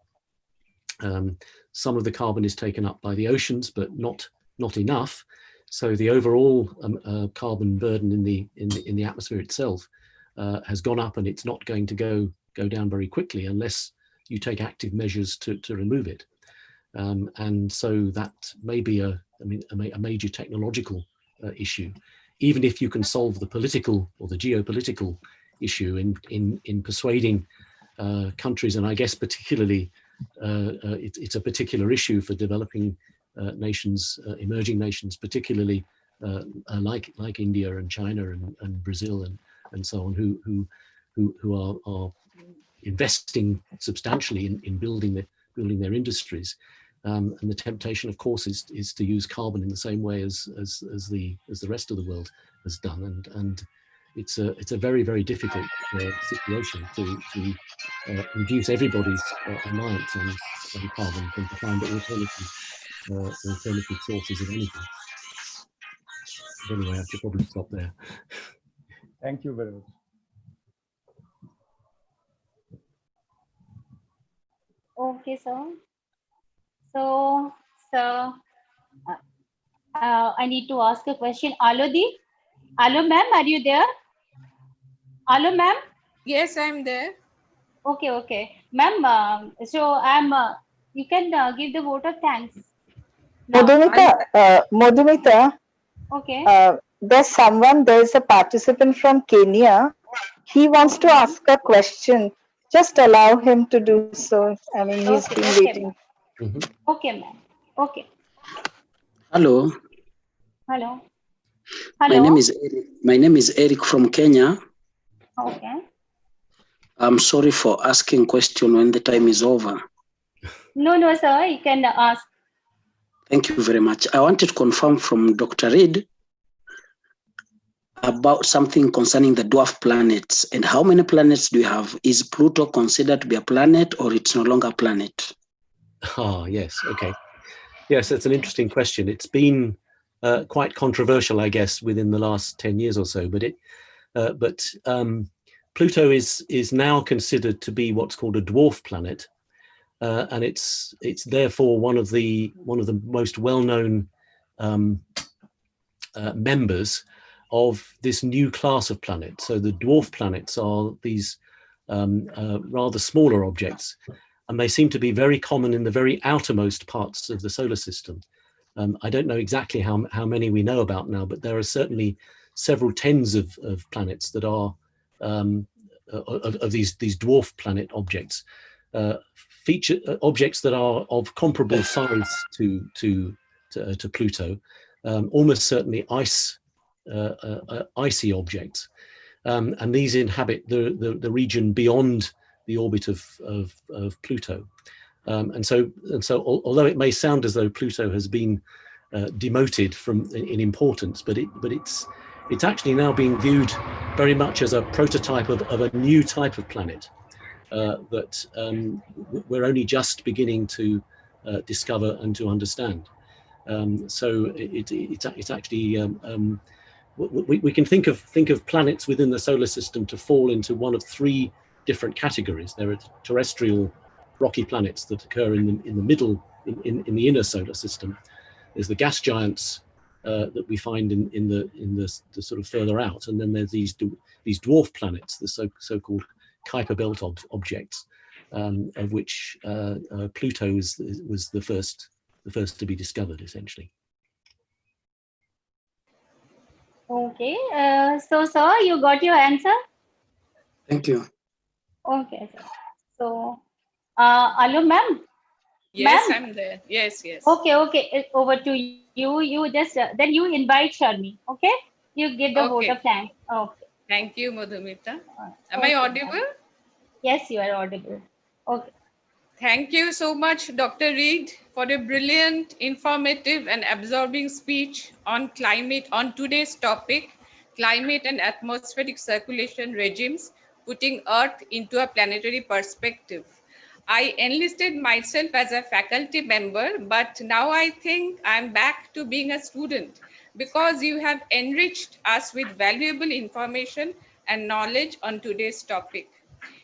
Some of the carbon is taken up by the oceans, but not enough. So the overall carbon burden in the atmosphere itself has gone up, and it's not going to go down very quickly unless you take active measures to remove it. And so that may be a major technological issue, even if you can solve the political or the geopolitical issue in persuading countries. And I guess particularly it's a particular issue for developing nations, emerging nations, particularly like India and China and Brazil and so on, who are investing substantially in building their industries. And the temptation, of course, is to use carbon in the same way as the rest of the world has done, and it's a very, very difficult situation to reduce everybody's reliance on carbon and to find alternative sources of energy. But anyway, I should probably stop there. Thank you very much. Okay, sir. So I need to ask a question. Alodi? Hello, ma'am, are you there? Hello, ma'am? Yes, I'm there. Okay. Ma'am, so you can give the vote of thanks. Madhumita, okay. There's a participant from Kenya. He wants to ask a question. Just allow him to do so. I mean, he's been waiting. Okay, ma'am. Okay. Hello. Hello. My name is Eric from Kenya. Okay. I'm sorry for asking question when the time is over. No, sir, you can ask. Thank you very much. I wanted to confirm from Dr. Reed about something concerning the dwarf planets and how many planets do you have? Is Pluto considered to be a planet or it's no longer a planet? Ah, yes. Okay. Yes, that's an interesting question. It's been quite controversial, I guess, within the last 10 years or so. But Pluto is now considered to be what's called a dwarf planet, and it's therefore one of the most well-known members of this new class of planet. So the dwarf planets are these rather smaller objects, and they seem to be very common in the very outermost parts of the solar system. I don't know exactly how many we know about now, but there are certainly several tens of planets that are of these dwarf planet objects, objects that are of comparable size to Pluto, almost certainly icy objects, and these inhabit the region beyond the orbit of Pluto. And so, although it may sound as though Pluto has been demoted in importance, but it's actually now being viewed very much as a prototype of a new type of planet that we're only just beginning to discover and to understand. So it's actually we can think of planets within the solar system to fall into one of three different categories. There are terrestrial rocky planets that occur in the middle, in the inner solar system. There's the gas giants that we find in the sort of further out, and then there's these dwarf planets, the so-called Kuiper belt objects, of which Pluto was the first to be discovered, essentially. Okay, so sir, you got your answer? Thank you. Okay, sir. So, hello, ma'am. Yes, I'm there. Yes. Okay. Over to you. You just then you invite Sharmi. Okay, you give the vote of thanks. Okay. Thank you, Madhumita. Am I audible? Yes, you are audible. Okay. Thank you so much, Dr. Reed, for a brilliant, informative, and absorbing speech on climate, on today's topic, climate and atmospheric circulation regimes, putting Earth into a planetary perspective. I enlisted myself as a faculty member, but now I think I'm back to being a student because you have enriched us with valuable information and knowledge on today's topic.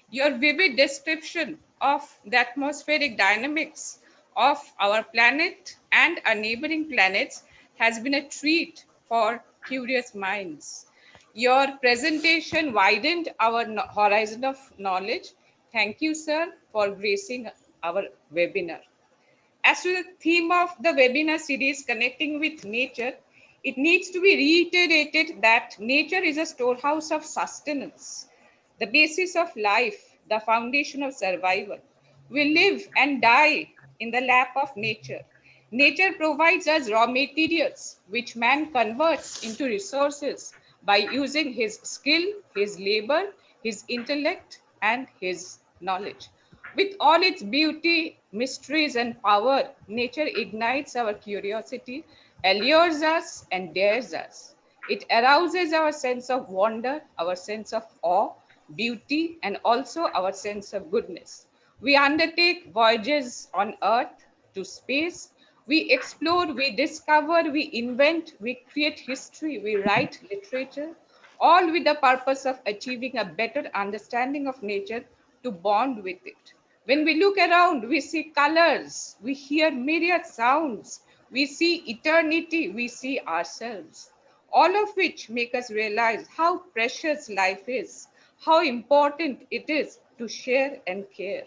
Your vivid description of the atmospheric dynamics of our planet and our neighboring planets has been a treat for curious minds. Your presentation widened our horizon of knowledge. Thank you, sir, for gracing our webinar. As to the theme of the webinar series, Connecting with Nature, it needs to be reiterated that nature is a storehouse of sustenance, the basis of life, the foundation of survival. We live and die in the lap of nature. Nature provides us raw materials, which man converts into resources by using his skill, his labor, his intellect, and his knowledge. With all its beauty, mysteries, and power, nature ignites our curiosity, allures us, and dares us. It arouses our sense of wonder, our sense of awe, beauty, and also our sense of goodness. We undertake voyages on Earth to space. We explore, we discover, we invent, we create history, we write literature, all with the purpose of achieving a better understanding of nature to bond with it. When we look around, we see colors, we hear myriad sounds, we see eternity, we see ourselves, all of which make us realize how precious life is, how important it is to share and care.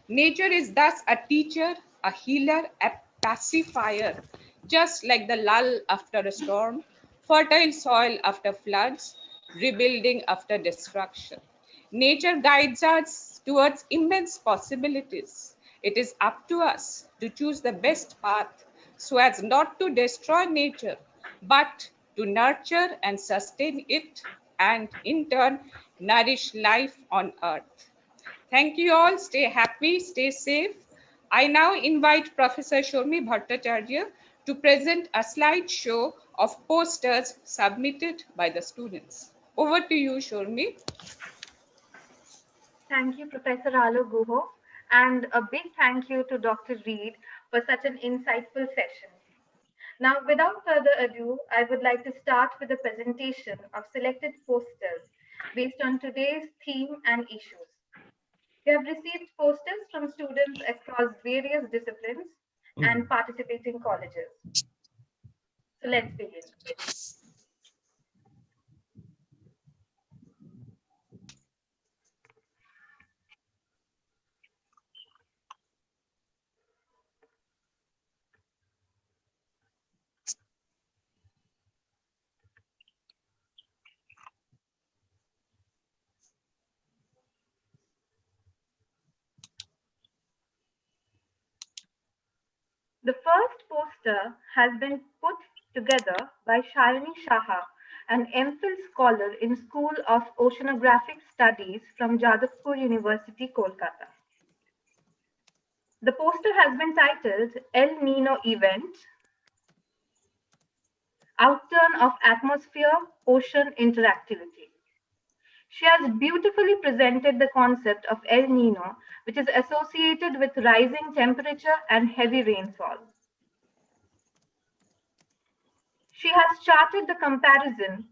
Nature is thus a teacher, a healer, a pacifier, just like the lull after a storm, fertile soil after floods, rebuilding after destruction. Nature guides us towards immense possibilities. It is up to us to choose the best path so as not to destroy nature, but to nurture and sustain it and in turn nourish life on earth. Thank you all. Stay happy, stay safe. I now invite Professor Shormi Bhattacharya to present a slideshow of posters submitted by the students. Over to you, Shormi. Thank you, Professor Alo Guho, and a big thank you to Dr. Reed for such an insightful session. Now, without further ado, I would like to start with a presentation of selected posters based on today's theme and issues. We have received posters from students across various disciplines and participating colleges. So let's begin. The first poster has been put together by Shalini Shaha, an MPhil scholar in School of Oceanographic Studies from Jadavpur University, Kolkata. The poster has been titled El Nino Event, Outturn of Atmosphere-Ocean Interactivity. She has beautifully presented the concept of El Nino, which is associated with rising temperature and heavy rainfall. She has charted the comparison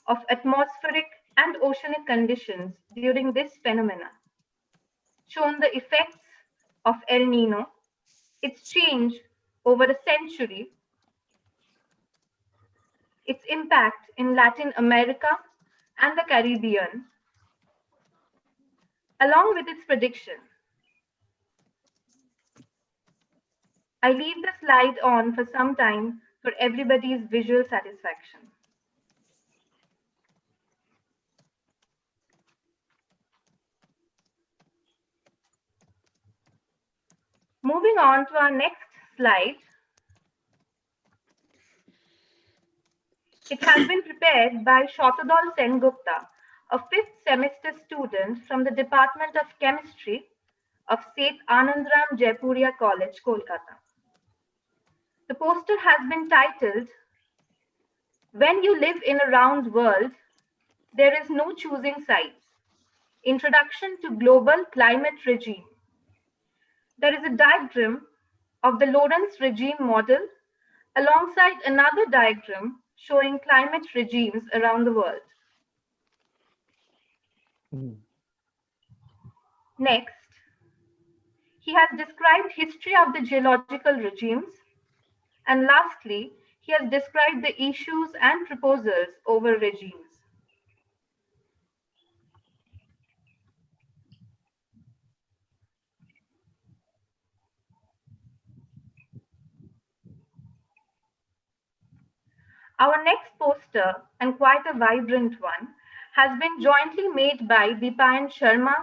of atmospheric and oceanic conditions during this phenomena, shown the effects of El Nino, its change over a century, its impact in Latin America and the Caribbean, along with its prediction. I leave the slide on for some time for everybody's visual satisfaction. Moving on to our next slide. It has been prepared by Shatadol Sengupta, a 5th semester student from the Department of Chemistry of Seth Anandram Jaipuria College, Kolkata. The poster has been titled, When You Live in a Round World, There Is No Choosing Sides. Introduction to Global Climate Regime. There is a diagram of the Lorentz regime model alongside another diagram showing climate regimes around the world. Next, he has described history of the geological regimes. And lastly, he has described the issues and proposals over regimes. Our next poster, and quite a vibrant one, has been jointly made by Dipayan Sharma,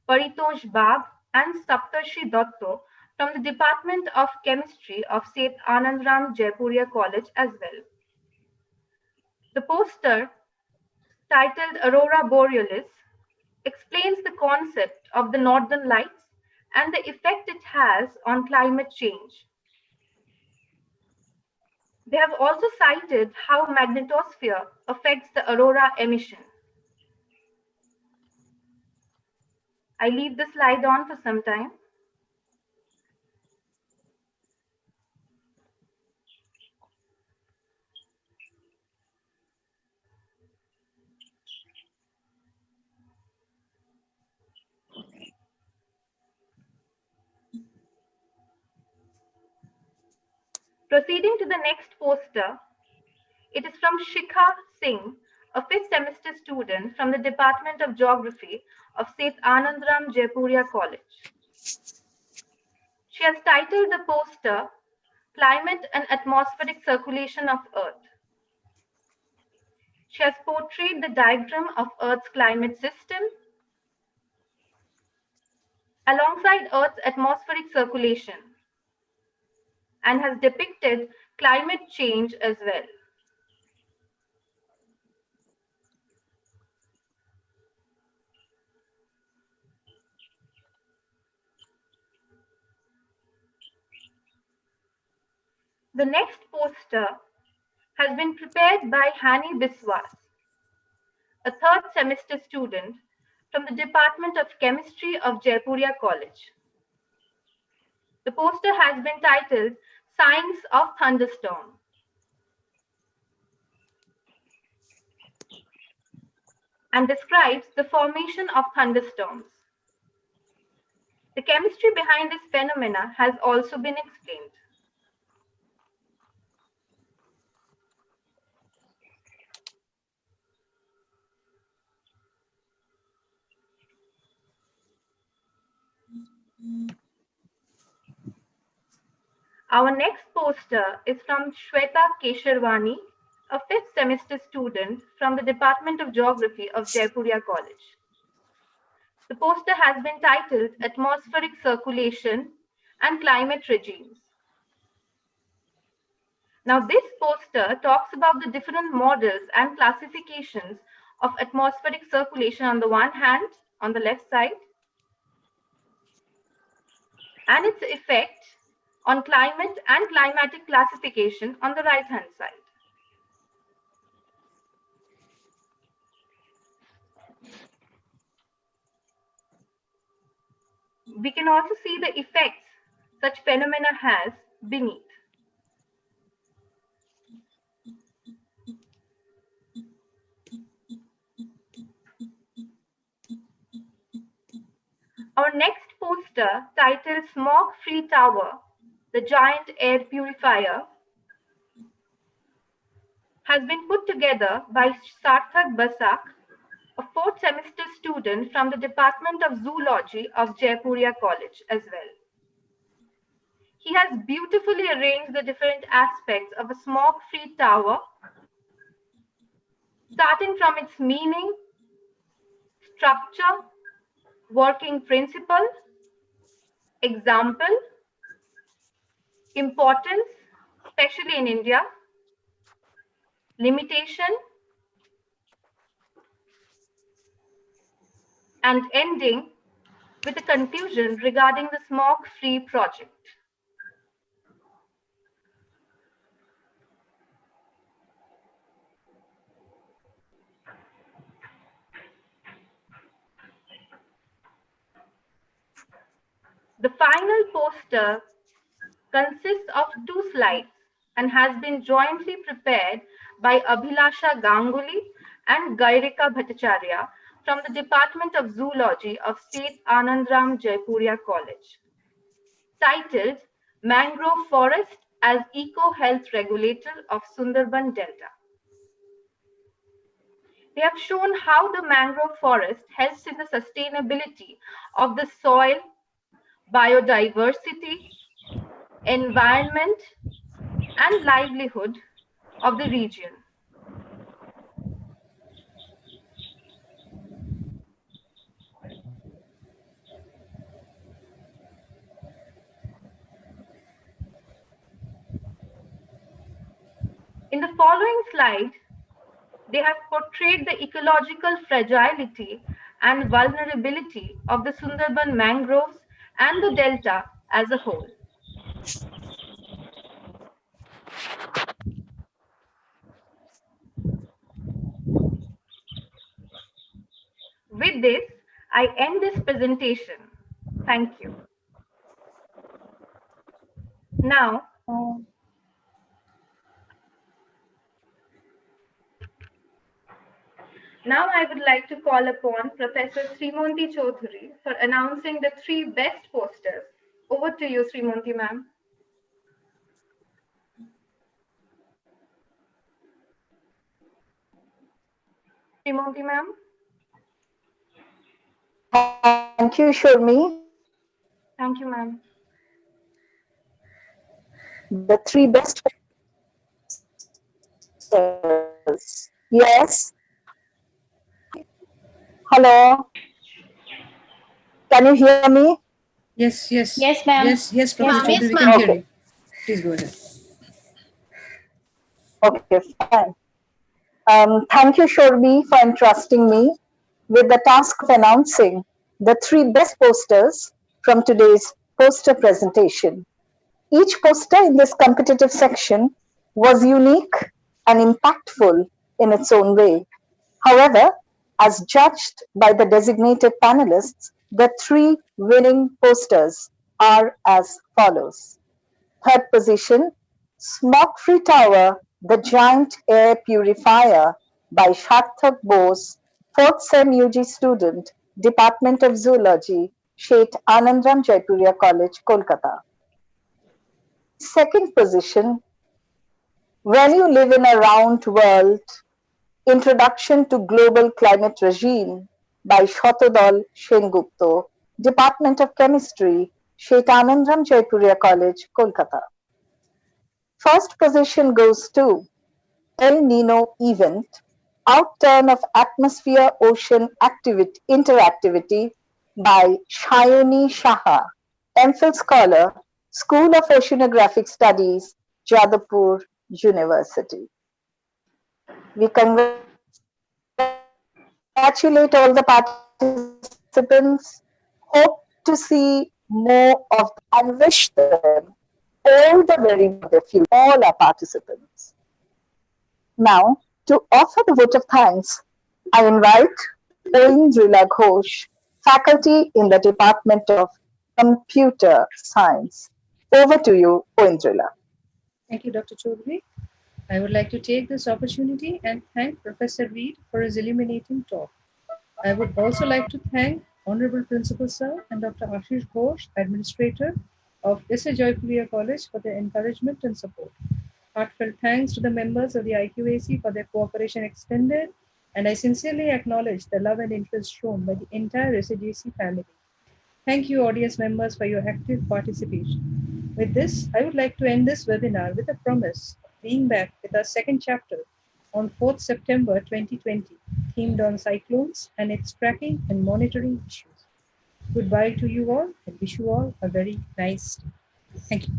Paritosh Bagh, and Saptarshi Dotto from the Department of Chemistry of Seth Anandram Jaipuria College as well. The poster, titled Aurora Borealis, explains the concept of the northern lights and the effect it has on climate change. They have also cited how magnetosphere affects the aurora emission. I leave the slide on for some time. Proceeding to the next poster, it is from Shikha Singh, a 5th semester student from the Department of Geography of Seth Anandram Jaipuria College. She has titled the poster, Climate and Atmospheric Circulation of Earth. She has portrayed the diagram of Earth's climate system alongside Earth's atmospheric circulation and has depicted climate change as well. The next poster has been prepared by Hani Biswas, a third semester student from the Department of Chemistry of Jaipuria College. The poster has been titled Signs of Thunderstorm. And describes the formation of thunderstorms. The chemistry behind this phenomena has also been explained. Our next poster is from Shweta Kesharwani, a fifth semester student from the Department of Geography of Jaipuria College. The poster has been titled Atmospheric Circulation and Climate Regimes. Now, this poster talks about the different models and classifications of atmospheric circulation on the one hand, on the left side, and its effect on climate and climatic classification on the right-hand side. We can also see the effects such phenomena has beneath. Our next poster, titled Smoke-Free Tower, the Giant Air Purifier, has been put together by Sarthak Basak, a fourth semester student from the Department of Zoology of Jaipuria College as well. He has beautifully arranged the different aspects of a smoke-free tower, starting from its meaning, structure, working principle, example, importance, especially in India, limitation, and ending with a conclusion regarding the smoke-free project. The final poster consists of 2 slides and has been jointly prepared by Abhilasha Ganguly and Gairika Bhattacharya from the Department of Zoology of Seth Anandram Jaipuria College, titled Mangrove Forest as Eco-Health Regulator of Sundarban Delta. They have shown how the mangrove forest helps in the sustainability of the soil, biodiversity, environment, and livelihood of the region. In the following slide, they have portrayed the ecological fragility and vulnerability of the Sundarban mangroves and the delta as a whole. With this, I end this presentation. Thank you. Now, I would like to call upon Professor Srimonti Chaudhary for announcing the 3 best posters. Over to you, Srimonti ma'am. Srimonti ma'am. Thank you, Shurmi. Thank you, ma'am. The 3 best posters. Yes. Hello. Can you hear me? Yes, yes. Yes, ma'am. Yes, Professor Chaudhary, we can hear you. Please go ahead. Okay, fine. Thank you, Shurmi, for entrusting me with the task of announcing the 3 best posters from today's poster presentation. Each poster in this competitive section was unique and impactful in its own way. However, as judged by the designated panelists, the three winning posters are as follows. Third position, Smoke Free Tower, the Giant Air Purifier by Sarthak Bose, 4th Sem UG student, Department of Zoology, Shet Anandram Jaipuria College, Kolkata. Second position, When You Live in a Round World, Introduction to Global Climate Regime by Shotodol Sengupta, Department of Chemistry, Shet Anandram Jaipuria College, Kolkata. First position goes to El Nino Event, Outturn of Atmosphere Ocean Interactivity by Shayoni Shaha, MPhil Scholar, School of Oceanographic Studies, Jadavpur University. We congratulate all the participants, hope to see more of them and wish them all the very best for their future, all our participants. Now, to offer the vote of thanks, I invite Oindrila Ghosh, faculty in the Department of Computer Science. Over to you, Oindrila. Thank you, Dr. Chaudhary. I would like to take this opportunity and thank Professor Reed for his illuminating talk. I would also like to thank Honorable Principal Sir and Dr. Ashish Ghosh, Administrator of S.A. Jaipuria College, for their encouragement and support. Heartfelt thanks to the members of the IQAC for their cooperation extended, and I sincerely acknowledge the love and interest shown by the entire SAJC family. Thank you, audience members, for your active participation. With this, I would like to end this webinar with a promise of being back with our second chapter on 4th September 2020, themed on cyclones and its tracking and monitoring issues. Goodbye to you all, and wish you all a very nice day. Thank you.